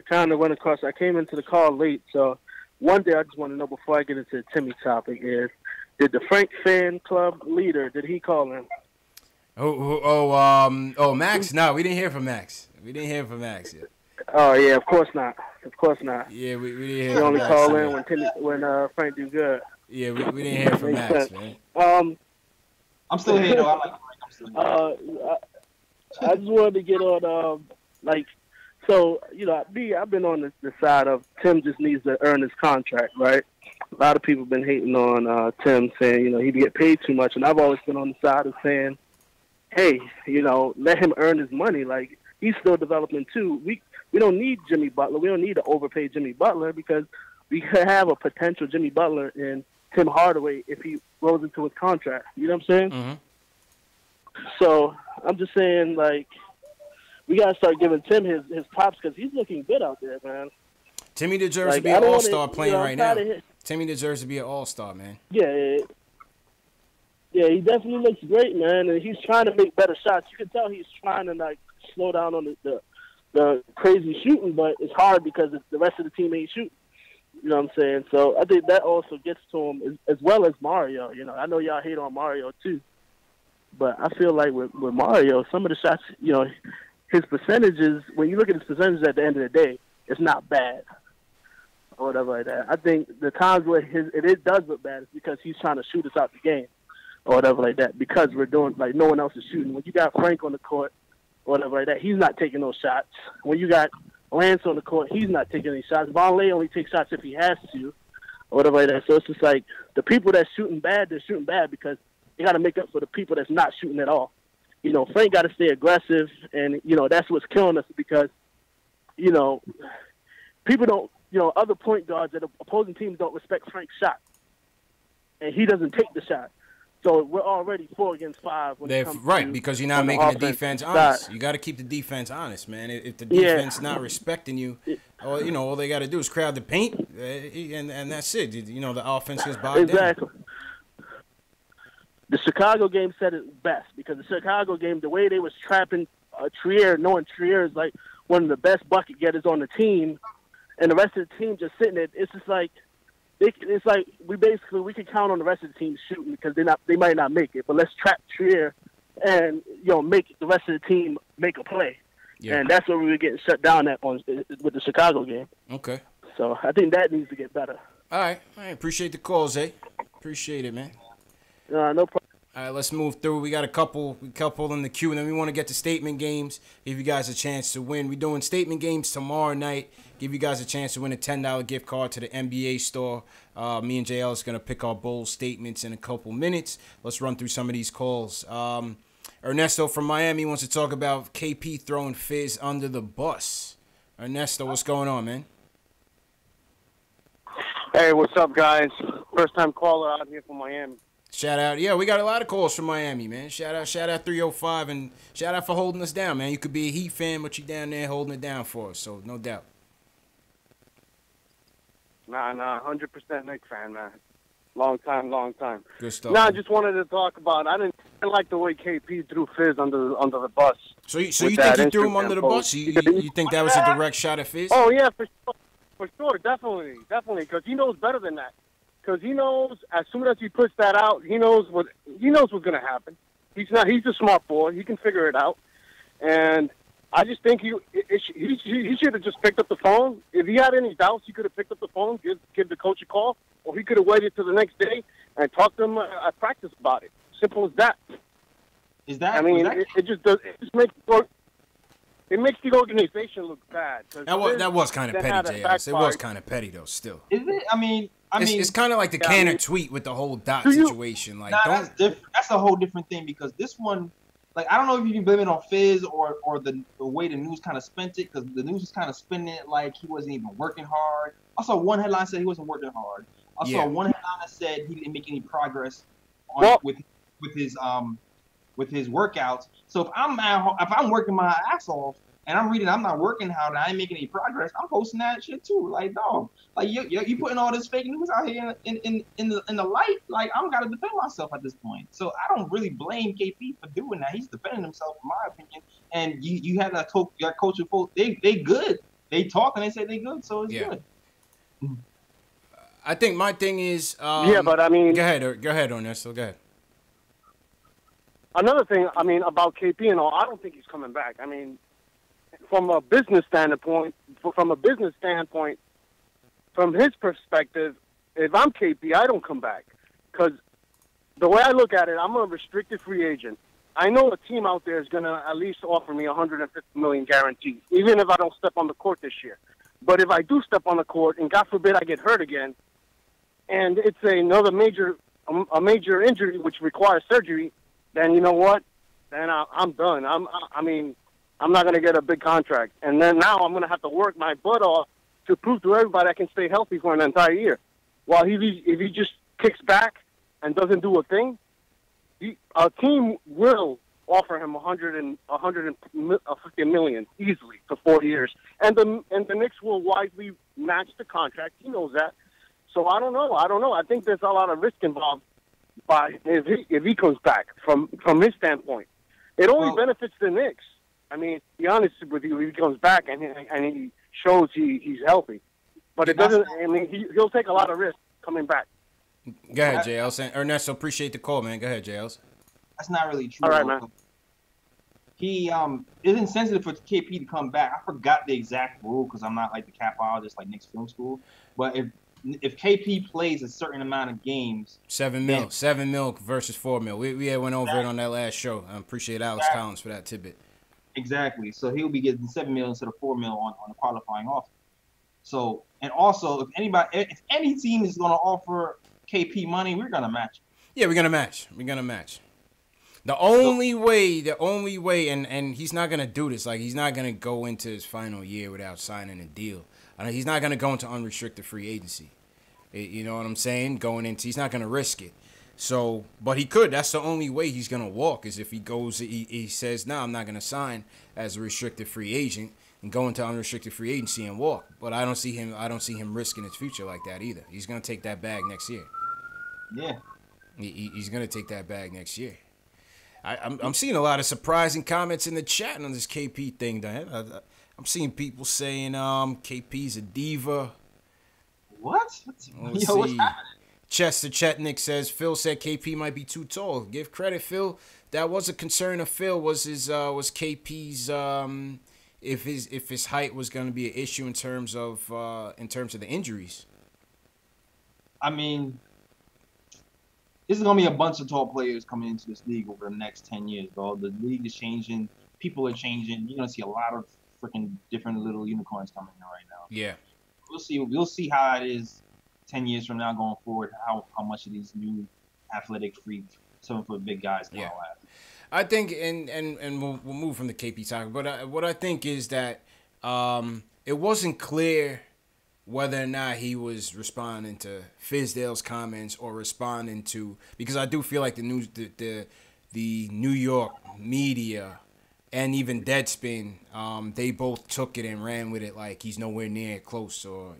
I: kind of went across. I came into the call late, so one day I just want to know before I get into the Timmy topic is, did the Frank fan club leader, did he call him?
A: Max? No, we didn't hear from Max. We didn't hear from Max yet.
I: Oh yeah, of course not. Of course not.
A: Yeah, we didn't hear.
I: We only call in when Frank do good.
A: Yeah, we didn't hear from Max, man.
D: I'm still here though. I like Frank. I'm still here.
I: I just wanted to get on I've been on the side of Tim just needs to earn his contract, right? A lot of people have been hating on Tim, saying he get paid too much, and I've always been on the side of saying, hey, let him earn his money. Like, he's still developing too. We don't need Jimmy Butler. We don't need to overpay Jimmy Butler because we could have a potential Jimmy Butler in Tim Hardaway if he grows into his contract. You know what I'm saying?
A: Mm-hmm.
I: So I'm just saying, like, we got to start giving Tim his props because he's looking good out there, man.
A: Timmy deserves to be an all-star playing right now. Timmy deserves to be an all-star, man.
I: Yeah, he definitely looks great, man, and he's trying to make better shots. You can tell he's trying to, like, slow down on the crazy shooting, but it's hard because the rest of the team ain't shooting. You know what I'm saying? So I think that also gets to him as well as Mario. I know y'all hate on Mario too, but I feel like with Mario, some of the shots, his percentages, when you look at his percentages at the end of the day, it's not bad or whatever like that. I think the times where it does look bad is because he's trying to shoot us out the game or whatever like that because we're doing, like, no one else is shooting. When you got Frank on the court or whatever like that, he's not taking those shots. When you got Lance on the court, he's not taking any shots. Vonleh only takes shots if he has to or whatever like that. So it's just like the people that's shooting bad, they're shooting bad because they got to make up for the people that's not shooting at all. Frank got to stay aggressive, and, that's what's killing us because, people don't, other point guards at opposing teams don't respect Frank's shot, and he doesn't take the shot. So we're already 4 against 5.
A: Because you're not making the defense honest. You got to keep the defense honest, man. If the defense not respecting you, all they got to do is crowd the paint, and that's it. The offense is bogged down.
I: Exactly. The Chicago game said it best because the Chicago game, the way they was trapping Trier, knowing Trier is like one of the best bucket getters on the team, and the rest of the team just sitting there. It's just like it's like we could count on the rest of the team shooting because they might not make it, but let's trap Trier and make the rest of the team make a play, and that's where we were getting shut down with the Chicago game.
A: Okay.
I: So I think that needs to get better.
A: All right, I appreciate the call, Zay. Appreciate it, man.
I: No problem.
A: All right, let's move through. We got a couple in the queue, and then we want to get to statement games. Give you guys a chance to win. We're doing statement games tomorrow night. Give you guys a chance to win a $10 gift card to the NBA store. Me and JL is going to pick our bold statements in a couple minutes. Let's run through some of these calls. Ernesto from Miami wants to talk about KP throwing Fizz under the bus. Ernesto, what's going on, man?
K: Hey, what's up, guys? First time caller out here from Miami.
A: Shout out. Yeah, we got a lot of calls from Miami, man. Shout out 305, and shout out for holding us down, man. You could be a Heat fan, but you down there holding it down for us, so no doubt.
K: Nah, 100% Knicks fan, man. Long time.
A: Good stuff.
K: Now, I just wanted to talk about. I didn't like the way KP threw Fizz under the bus.
A: So you think he threw him under the bus? You think that was a direct shot at Fizz?
K: Oh yeah, for sure, definitely, because he knows better than that. Because he knows as soon as he puts that out, he knows what's going to happen. He's a smart boy. He can figure it out, and I just think he should have just picked up the phone. If he had any doubts, he could have picked up the phone, give the coach a call, or he could have waited till the next day and talked to him at practice about it. Simple as that. It just makes the organization look bad.
A: That was kind of petty, JS. It was kind of petty though. Still,
D: is it?
A: It's kind of like the Canner tweet with the whole dot situation. Like,
D: that's different. That's a whole different thing because this one, like, I don't know if you can blame it on Fizz or the way the news kind of spent it, because the news was kind of spinning it like he wasn't even working hard. I saw one headline said he wasn't working hard. I saw one headline that said he didn't make any progress with his workouts. So if I'm working my ass off and I'm reading I'm not working hard and I ain't making any progress, I'm posting that shit too. Like, dog, like you putting all this fake news out here in the light. Like, I'm gotta defend myself at this point. So I don't really blame KP for doing that. He's defending himself, in my opinion. And you have that coach of folks. They good. They talk and they say they good. So it's good.
A: I think my thing is
K: but I mean,
A: go ahead, Ernesto. Go ahead.
K: Another thing, about KP and all, I don't think he's coming back. I mean, from a business standpoint, from his perspective, if I'm KP, I don't come back. Because the way I look at it, I'm a restricted free agent. I know a team out there is going to at least offer me $150 million guaranteed, even if I don't step on the court this year. But if I do step on the court, and God forbid I get hurt again, and it's another major injury which requires surgery, then you know what? Then I'm done. I'm not going to get a big contract. And then now I'm going to have to work my butt off to prove to everybody I can stay healthy for an entire year. While if he just kicks back and doesn't do a thing, a team will offer him $150 million easily for 4 years. And the Knicks will wisely match the contract. He knows that. So I don't know. I think there's a lot of risk involved if he comes back from his standpoint. It only benefits the Knicks. I mean, to be honest with you, if he comes back and he shows he's healthy. But it doesn't. I mean, he'll take a lot of risk coming back.
A: Go ahead, JL. Ernesto, appreciate the call, man. Go ahead, JL.
D: That's not really true.
K: All right, man.
D: He it's insensitive for KP to come back. I forgot the exact rule because I'm not like the capologist like Knicks Film School. But if KP plays a certain amount of games,
A: $7 mil versus $4 mil. We had went over it on that last show. I appreciate Alex Collins for that tidbit.
D: Exactly. So he'll be getting $7 mil instead of $4 mil on the qualifying offer. So, and also, if any team is going to offer KP money, we're going to match.
A: Yeah, we're going to match. The only way, and he's not going to do this. Like, he's not going to go into his final year without signing a deal. He's not going to go into unrestricted free agency. You know what I'm saying? He's not going to risk it. So, but he could. That's the only way he's going to walk is if he says, no, I'm not going to sign as a restricted free agent and go into unrestricted free agency and walk. But I don't see him risking his future like that either. He's going to take that bag next year.
D: Yeah.
A: He's going to take that bag next year. I'm seeing a lot of surprising comments in the chat on this KP thing, Dan. I'm seeing people saying KP's a diva.
D: What?
A: What's happening? Chester Chetnick says Phil said KP might be too tall. Give credit, Phil. That was a concern of Phil. Was KP's if his height was going to be an issue in terms of the injuries.
D: I mean, this is going to be a bunch of tall players coming into this league over the next 10 years, though. The league is changing. People are changing. You're going to see a lot of freaking different little unicorns coming in right now.
A: Yeah.
D: We'll see how it is 10 years from now going forward, how much of these new athletic freak 7-foot big guys can all have.
A: I think, and we'll move from the KP topic, but what I think is that it wasn't clear whether or not he was responding to Fizdale's comments or responding to, because I do feel like the New York media and even Deadspin, they both took it and ran with it like he's nowhere near close, or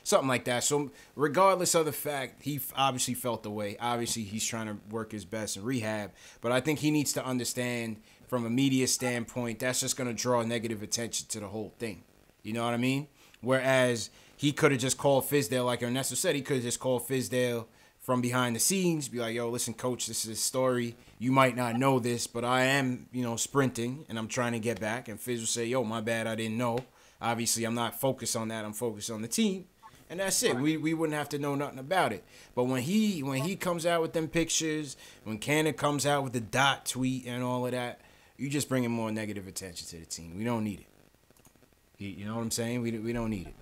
A: something like that. So regardless of the fact, he obviously felt the way. Obviously, he's trying to work his best in rehab, but I think he needs to understand from a media standpoint that's just going to draw negative attention to the whole thing. You know what I mean? Whereas he could have just called Fizdale, like Ernesto said, he could have just called Fizdale from behind the scenes, be like, yo, listen, coach, this is a story. You might not know this, but I am, sprinting, and I'm trying to get back. And Fizz will say, yo, my bad, I didn't know. Obviously, I'm not focused on that. I'm focused on the team. And that's it. We wouldn't have to know nothing about it. But when he comes out with them pictures, when Cannon comes out with the dot tweet and all of that, you just bringing more negative attention to the team. We don't need it. You know what I'm saying? We don't need it.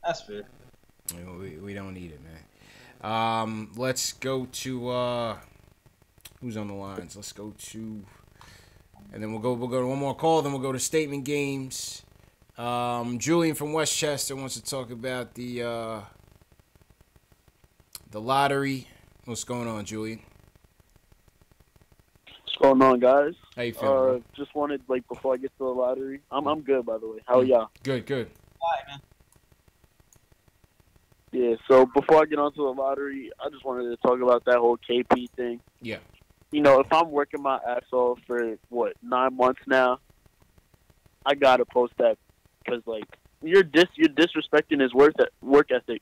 D: That's fair.
A: We don't need it, man. Let's go to who's on the lines. Let's go to, and then we'll go to one more call. Then we'll go to statement games. Julian from Westchester wants to talk about the lottery. What's going on, Julian?
L: What's going on, guys?
A: How you feeling?
L: Just wanted, before I get to the lottery, I'm good, by the way. How are y'all?
A: Good.
D: All right, man.
L: Yeah, so before I get onto the lottery, I just wanted to talk about that whole KP thing.
A: Yeah.
L: If I'm working my ass off for, 9 months now, I got to post that because, you're disrespecting his work ethic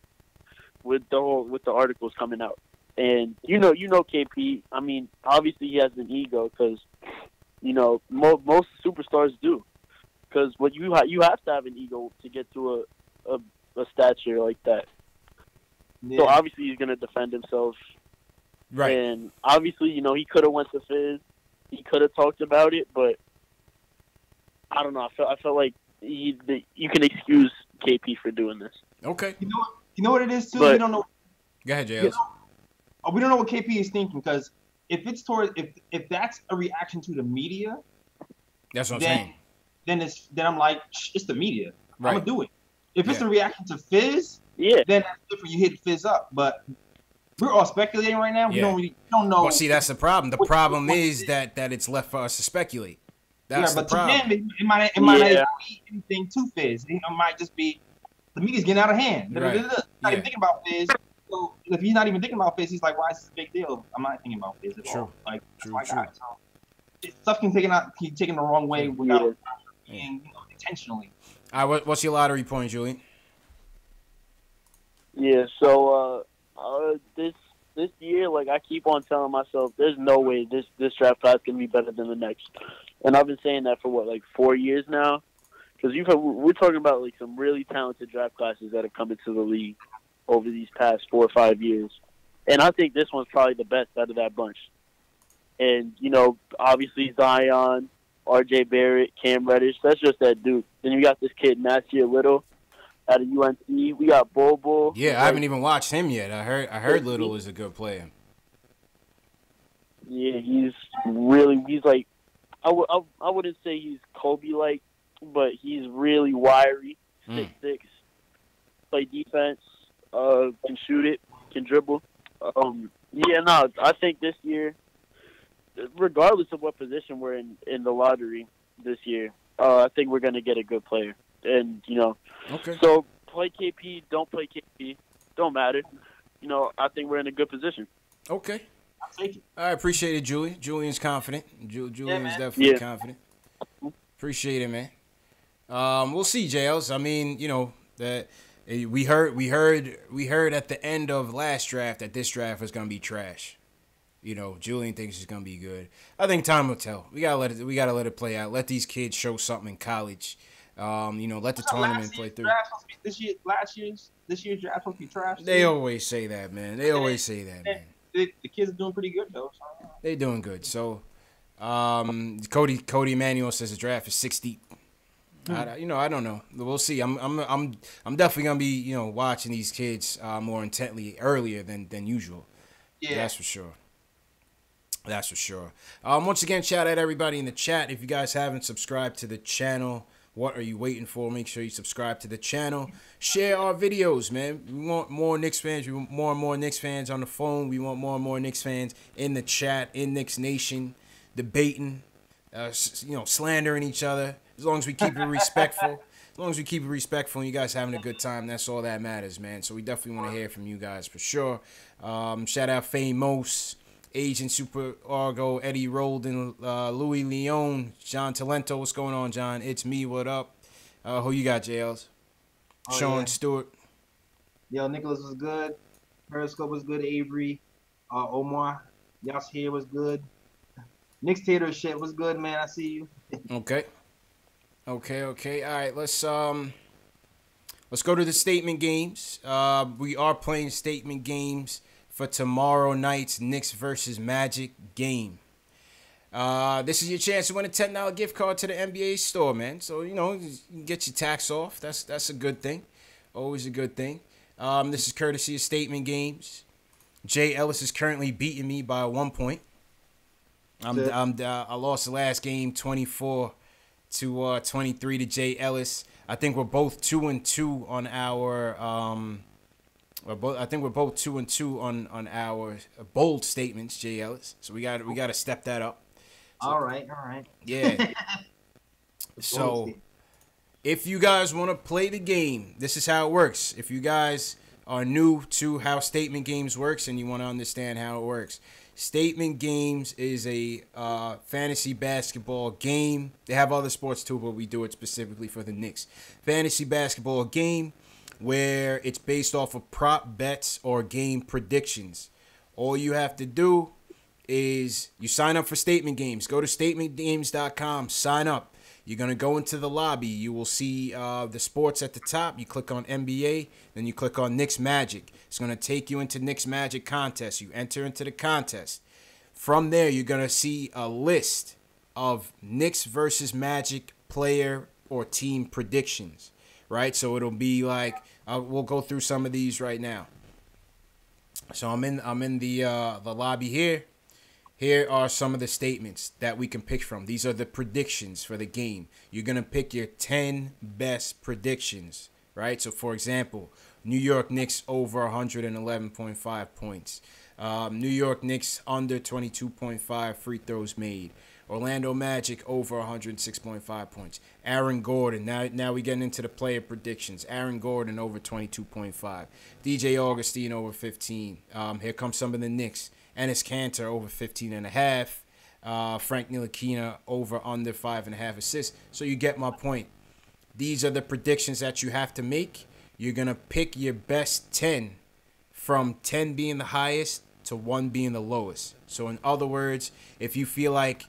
L: with the articles coming out. And, KP, I mean, obviously he has an ego because, most superstars do. Because you have to have an ego to get to a stature like that. Yeah. So obviously he's going to defend himself.
A: Right.
L: And obviously, he could have went to Fizz. He could have talked about it, but I don't know. I felt like you can excuse KP for doing this.
A: Okay.
D: You know what it is too.
L: But,
D: we don't know.
A: Go ahead, JLS.
D: We don't know what KP is thinking because if it's if that's a reaction to the media,
A: that's what I'm saying.
D: Then I'm like, it's the media.
A: Right.
D: I'm gonna do it. If it's a reaction to Fizz,
L: then
D: that's different. You hit Fizz up, but we're all speculating right now. We don't know.
A: Well, see, that's the problem. The problem is that it's left for us to speculate. That's the problem.
D: To him, it might not even be anything to Fizz. It might just be the media's getting out of hand.
A: Right.
D: He's not even thinking about Fizz. So if he's not even thinking about Fizz, he's like, why is this a big deal? I'm not thinking about Fizz at all.
A: True.
D: So stuff can keep taken the wrong way without being intentionally.
A: All right, what's your lottery point, Julian?
L: Yeah, so this year, I keep on telling myself, there's no way this draft class can be better than the next, and I've been saying that for 4 years now, because we're talking about some really talented draft classes that have come into the league over these past 4 or 5 years, and I think this one's probably the best out of that bunch. And obviously Zion, R.J. Barrett, Cam Reddish, that's just that dude. Then you got this kid Nasir Little out of UNC. We got Bobo.
A: Yeah, I haven't even watched him yet. I heard Little is a good player.
L: Yeah, he's like, I wouldn't say he's Kobe-like, but he's really wiry, 6'6", play defense, can shoot it, can dribble. I think this year, regardless of what position we're in the lottery this year, I think we're going to get a good player. And,
A: okay.
L: So play KP, don't play KP, don't matter. I think we're in a good position.
A: Okay.
D: I'll take it.
A: I appreciate it, Julian. Julian's confident. Julian's definitely confident. Appreciate it, man. We'll see, JLs. I mean, that we heard at the end of last draft that this draft was going to be trash. Julian thinks it's gonna be good. I think time will tell. We gotta let it play out. Let these kids show something in college. Let the tournament play through.
D: This year's draft supposed to be trash.
A: They always say that, man.
D: The kids are doing pretty good though. So.
A: They doing good. So, Cody Emanuel says the draft is 6 deep. I don't know. We'll see. I'm definitely gonna be watching these kids more intently earlier than usual.
D: Yeah,
A: that's for sure. That's for sure. Once again, shout out everybody in the chat. If you guys haven't subscribed to the channel, what are you waiting for? Make sure you subscribe to the channel. Share our videos, man. We want more Knicks fans. We want more and more Knicks fans on the phone. We want more and more Knicks fans in the chat, in Knicks Nation, debating, slandering each other. As long as we keep it respectful. As long as we keep it respectful and you guys having a good time, that's all that matters, man. So we definitely want to hear from you guys for sure. Shout out Famous, Agent Super Argo, Eddie Roldan, Louis Leone, John Talento. What's going on, John? It's me. What up? Who you got, JLs? Sean Stewart.
D: Yo, Nicholas was good. Periscope was good. Avery, Omar, Yasir was good. Knicks Tater shit was good, man. I see you.
A: Okay. All right, let's go to the statement games. We are playing statement games for tomorrow night's Knicks versus Magic game. This is your chance to win a $10 gift card to the NBA store, man. So, you can get your tax off. That's a good thing. Always a good thing. This is courtesy of statement games. Jay Ellis is currently beating me by 1 point. I lost the last game 24 to 23 to Jay Ellis. I think we're both 2-2 on our I think we're both 2-2 on our bold statements, Jay Ellis. So we got to step that up. So,
D: all right.
A: Yeah. So if you guys want to play the game, this is how it works. If you guys are new to how statement games works and you want to understand how it works, statement games is a fantasy basketball game. They have other sports too, but we do it specifically for the Knicks. Fantasy basketball game where it's based off of prop bets or game predictions. All you have to do is you sign up for statement games. Go to statementgames.com, sign up. You're going to go into the lobby. You will see the sports at the top. You click on NBA, then you click on Knicks Magic. It's going to take you into Knicks Magic contest. You enter into the contest. From there, you're going to see a list of Knicks versus Magic player or team predictions, right? So it'll be like, we'll go through some of these right now. So I'm in the lobby here. Here are some of the statements that we can pick from. These are the predictions for the game. You're going to pick your 10 best predictions, right? So, for example, New York Knicks over 111.5 points. New York Knicks under 22.5 free throws made. Orlando Magic over 106.5 points. Aaron Gordon. Now we're getting into the player predictions. Aaron Gordon over 22.5. DJ Augustine over 15. Here comes some of the Knicks. Enes Kanter over 15.5. Frank Ntilikina over under 5.5 assists. So you get my point. These are the predictions that you have to make. You're going to pick your best 10 from 10 being the highest to 1 being the lowest. So in other words, if you feel like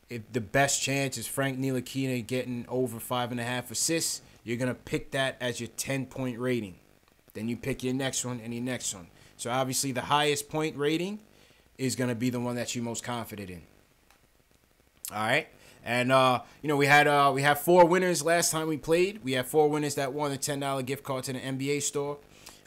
A: if the best chance is Frank Ntilikina getting over 5.5 assists, you're going to pick that as your 10-point rating. Then you pick your next one and your next one. So obviously the highest point rating is going to be the one that you're most confident in. All right. And, we had 4 winners last time we played. We had 4 winners that won a $10 gift card to the NBA store.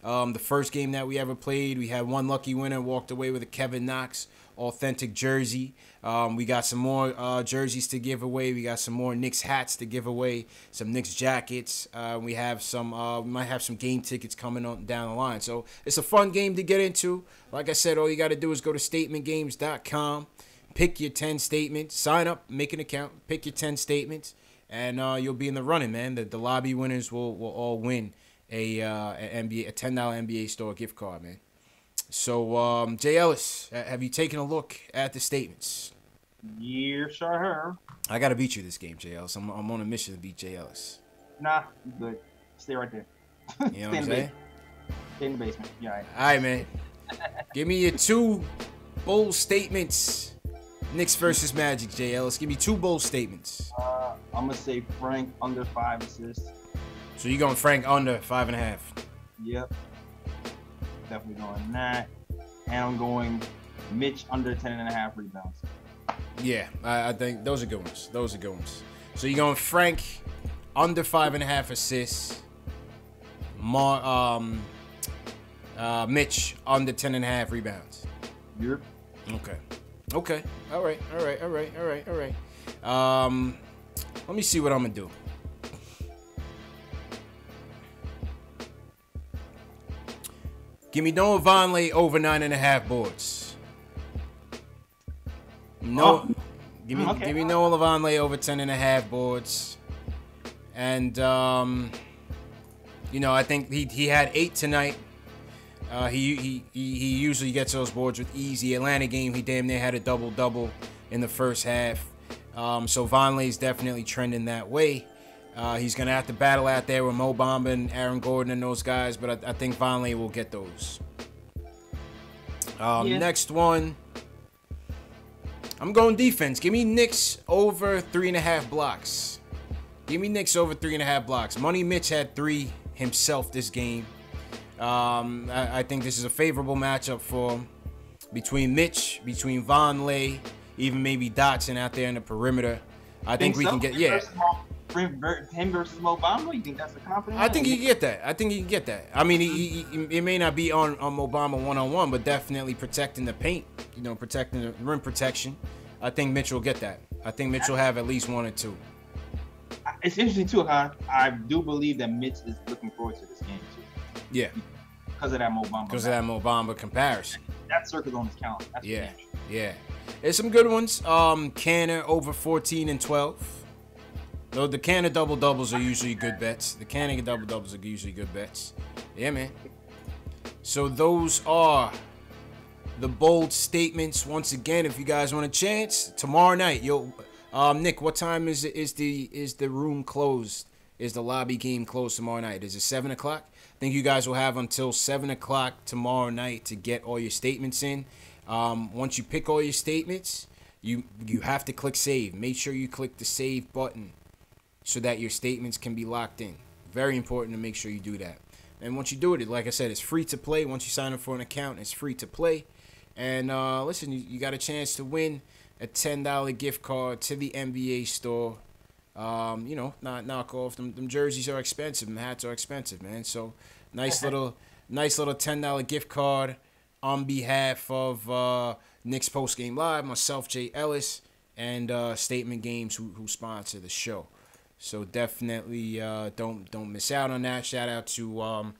A: The first game that we ever played, we had 1 lucky winner, walked away with a Kevin Knox authentic jersey. We got some more jerseys to give away. We got some more Knicks hats to give away, some Knicks jackets. We have some, we might have some game tickets coming on down the line. So it's a fun game to get into. Like I said, all you got to do is go to statementgames.com, pick your 10 statements, sign up, make an account, pick your 10 statements, and you'll be in the running, man. The lobby winners will all win a $10 NBA store gift card, man. So, Jay Ellis, have you taken a look at the statements?
D: Yeah, sure have.
A: I got to beat you this game, Jay Ellis. I'm on a mission to beat Jay Ellis.
D: Nah, you good. Stay right there.
A: You know what I'm saying?
D: Stay in the basement. Yeah, all right.
A: All right, man. Give me your 2 bold statements. Knicks versus Magic, Jay Ellis. Give me 2 bold statements.
D: I'm going to say Frank under 5 assists.
A: So you're going Frank under 5.5?
D: Yep. Definitely going that. And I'm going Mitch under 10.5 rebounds.
A: Yeah, I think those are good ones. So you're going Frank under 5.5 assists. Mitch under 10.5 rebounds.
D: Yep.
A: Okay. All right. Let me see what I'm gonna do. Give me Noah Vonleh over 9.5 boards. Give me Noah Vonleh over 10.5 boards. And I think he had 8 tonight. He usually gets those boards with ease. The Atlanta game, he damn near had a double-double in the first half. So Vonleh is definitely trending that way. He's going to have to battle out there with Mo Bamba and Aaron Gordon and those guys, but I think Vonleh will get those. Next one. I'm going defense. Give me Knicks over 3.5 blocks. Give me Knicks over 3.5 blocks. Money Mitch had 3 himself this game. I think this is a favorable matchup for him. Between Mitch, between Vonleh, even maybe Dotson out there in the perimeter. I think we can get,
D: Him versus Mo Bamba? You think that's a confidence?
A: I think he can get that. I mean, it may not be on Mo Bamba one-on-one, but definitely protecting the paint, protecting the rim protection. I think Mitch will get that. I think Mitch will have at least 1 or 2.
D: It's interesting, too, huh? I do believe that Mitch is looking forward to this game, too.
A: Yeah.
D: Because of that Mo Bamba.
A: Because of that Mo Bamba comparison.
D: That circle's on his calendar. That's
A: Yeah. There's some good ones. Canner over 14 and 12. Though the Canner double-doubles are usually good bets. Yeah, man. So those are the bold statements. Once again, if you guys want a chance, tomorrow night, Nick, what time is the room closed? Is the lobby game closed tomorrow night? Is it 7 o'clock? I think you guys will have until 7 o'clock tomorrow night to get all your statements in. Once you pick all your statements, you have to click save. Make sure you click the save button so that your statements can be locked in. Very important to make sure you do that. And once you do it, like I said, it's free to play. Once you sign up for an account, it's free to play. And listen, you got a chance to win a $10 gift card to the NBA store. Not knock off. Them jerseys are expensive. Them hats are expensive, man. So nice little $10 gift card on behalf of Knicks Post Game Live, myself, Jay Ellis, and Statement Games who sponsor the show. So definitely don't miss out on that. Shout out to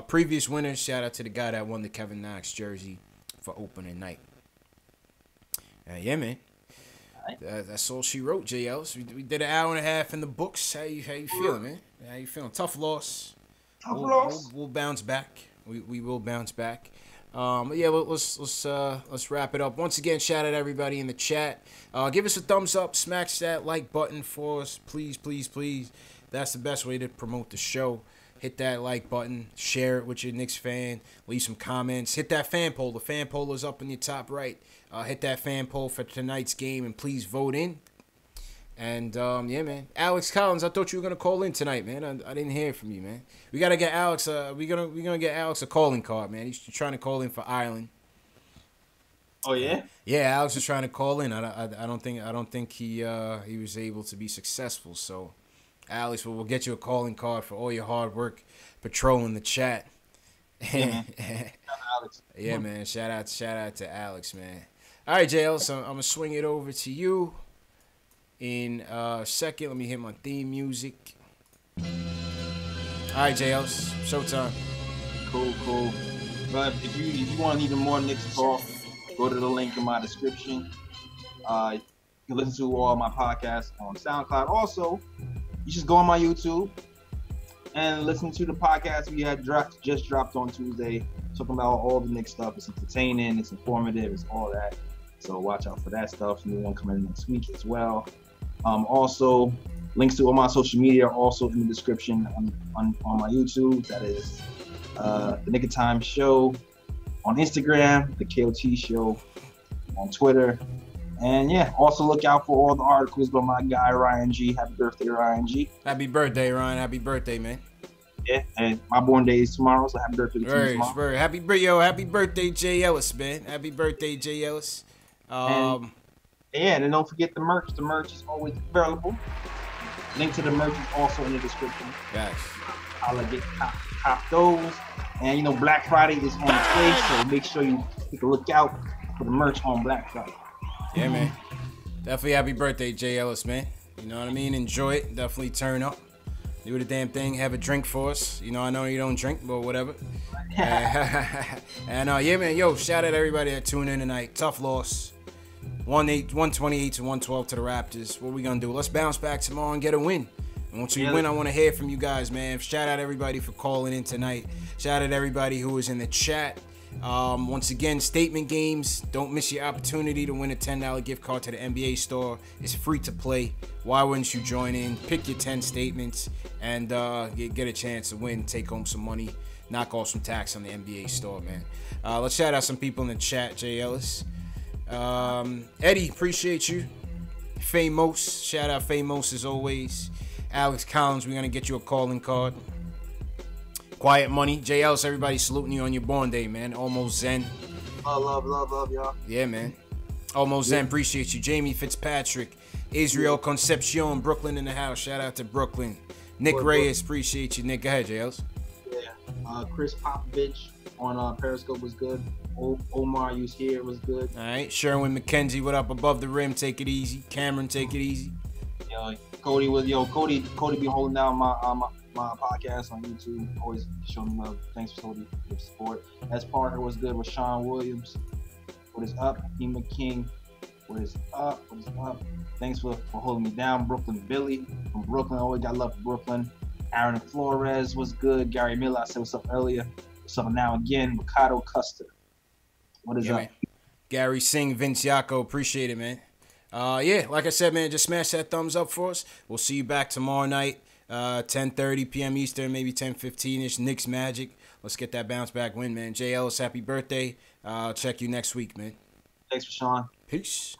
A: previous winners. Shout out to the guy that won the Kevin Knox jersey for opening night. Yeah, man. That's all she wrote, J. Ellis. We did an hour and a half in the books. How you feeling, man? How you feeling? Tough loss. We'll bounce back. We will bounce back. Yeah, let's wrap it up. Once again, shout out everybody in the chat. Give us a thumbs up, smash that like button for us, please, please, please. That's the best way to promote the show. Hit that like button, share it with your Knicks fan, leave some comments. Hit that fan poll. The fan poll is up in your top right. Hit that fan poll for tonight's game and please vote in. And yeah, man, Alex Collins, I thought you were gonna call in tonight, man. I didn't hear from you, man. We gotta get Alex. We're gonna get Alex a calling card, man. He's trying to call in for Ireland.
D: Oh yeah.
A: Yeah, Alex is trying to call in. I don't think he was able to be successful. So, Alex, we'll get you a calling card for all your hard work patrolling the chat.
D: Yeah,
A: Yeah, man. Shout out to Alex, man. All right, JL. So I'm gonna swing it over to you. In a second, let me hit my theme music. All right, JL, showtime.
D: Cool. But if you want even more Knicks talk, go to the link in my description. You can listen to all my podcasts on SoundCloud. Also, you just go on my YouTube and listen to the podcast we had just dropped on Tuesday, talking about all the Knicks stuff. It's entertaining, it's informative, it's all that. So watch out for that stuff. New one coming next week as well. Also, links to all my social media are also in the description on my YouTube. That is the Nick of Time Show on Instagram, the KOT Show on Twitter. And yeah, also look out for all the articles by my guy Ryan G. Happy birthday, Ryan G.
A: Happy birthday, Ryan. Happy birthday, man.
D: Yeah, and my born day is tomorrow, so happy birthday to you tomorrow.
A: Happy birthday, Jay Ellis, man. Happy birthday, Jay Ellis.
D: And don't forget the merch. The merch is always available. Link to the merch is also in the description.
A: Yes.
D: I'll get cop those. And Black Friday is on its way, so make sure you take a look out for the merch on Black Friday.
A: Yeah, man. Definitely happy birthday, Jay Ellis, man. You know what I mean? Enjoy it. Definitely turn up. Do the damn thing. Have a drink for us. I know you don't drink, but whatever. And yeah, man. Yo, shout out to everybody that tuned in tonight. Tough loss. 128 to 112 to the Raptors. What we gonna do? Let's bounce back tomorrow and get a win. And once we win, I want to hear from you guys, man. Shout out everybody for calling in tonight. Shout out everybody who was in the chat. Once again, statement games. Don't miss your opportunity to win a $10 gift card to the NBA store. It's free to play. Why wouldn't you join in? Pick your 10 statements and get a chance to win. Take home some money. Knock off some tax on the NBA store, man. Let's shout out some people in the chat. Jay Ellis. Eddie, appreciate you. Famous. Shout out Famous as always. Alex Collins, we're going to get you a calling card. Quiet Money. Jay Ellis, everybody saluting you on your born day, man. Almost Zen.
D: Love, y'all.
A: Yeah, man. Almost Zen, appreciate you. Jamie Fitzpatrick. Israel Concepcion, Brooklyn in the house. Shout out to Brooklyn. Nick Reyes, appreciate you. Nick, go ahead, Jay Ellis.
D: Yeah. Chris Popovich on Periscope was good. Omar, you here, was good.
A: All right. Sherwin McKenzie, what up? Above the rim, take it easy. Cameron, take it easy.
D: Cody be holding down my podcast on YouTube. Always showing me love. Thanks for Cody for your support. S. Parker was good with Sean Williams. What is up? Hema King. What is up? Thanks for holding me down. Brooklyn Billy from Brooklyn. Always got love for Brooklyn. Aaron Flores was good. Gary Miller, I said what's up earlier. What's up now again? Mikado Custer. What is up?
A: Man. Gary Singh, Vince Yako, appreciate it, man. Like I said, man, just smash that thumbs up for us. We'll see you back tomorrow night, 10:30 p.m. Eastern, maybe 10:15ish. Knicks Magic. Let's get that bounce back win, man. Jay Ellis, happy birthday. I'll check you next week, man.
D: Thanks for Sean.
A: Peace.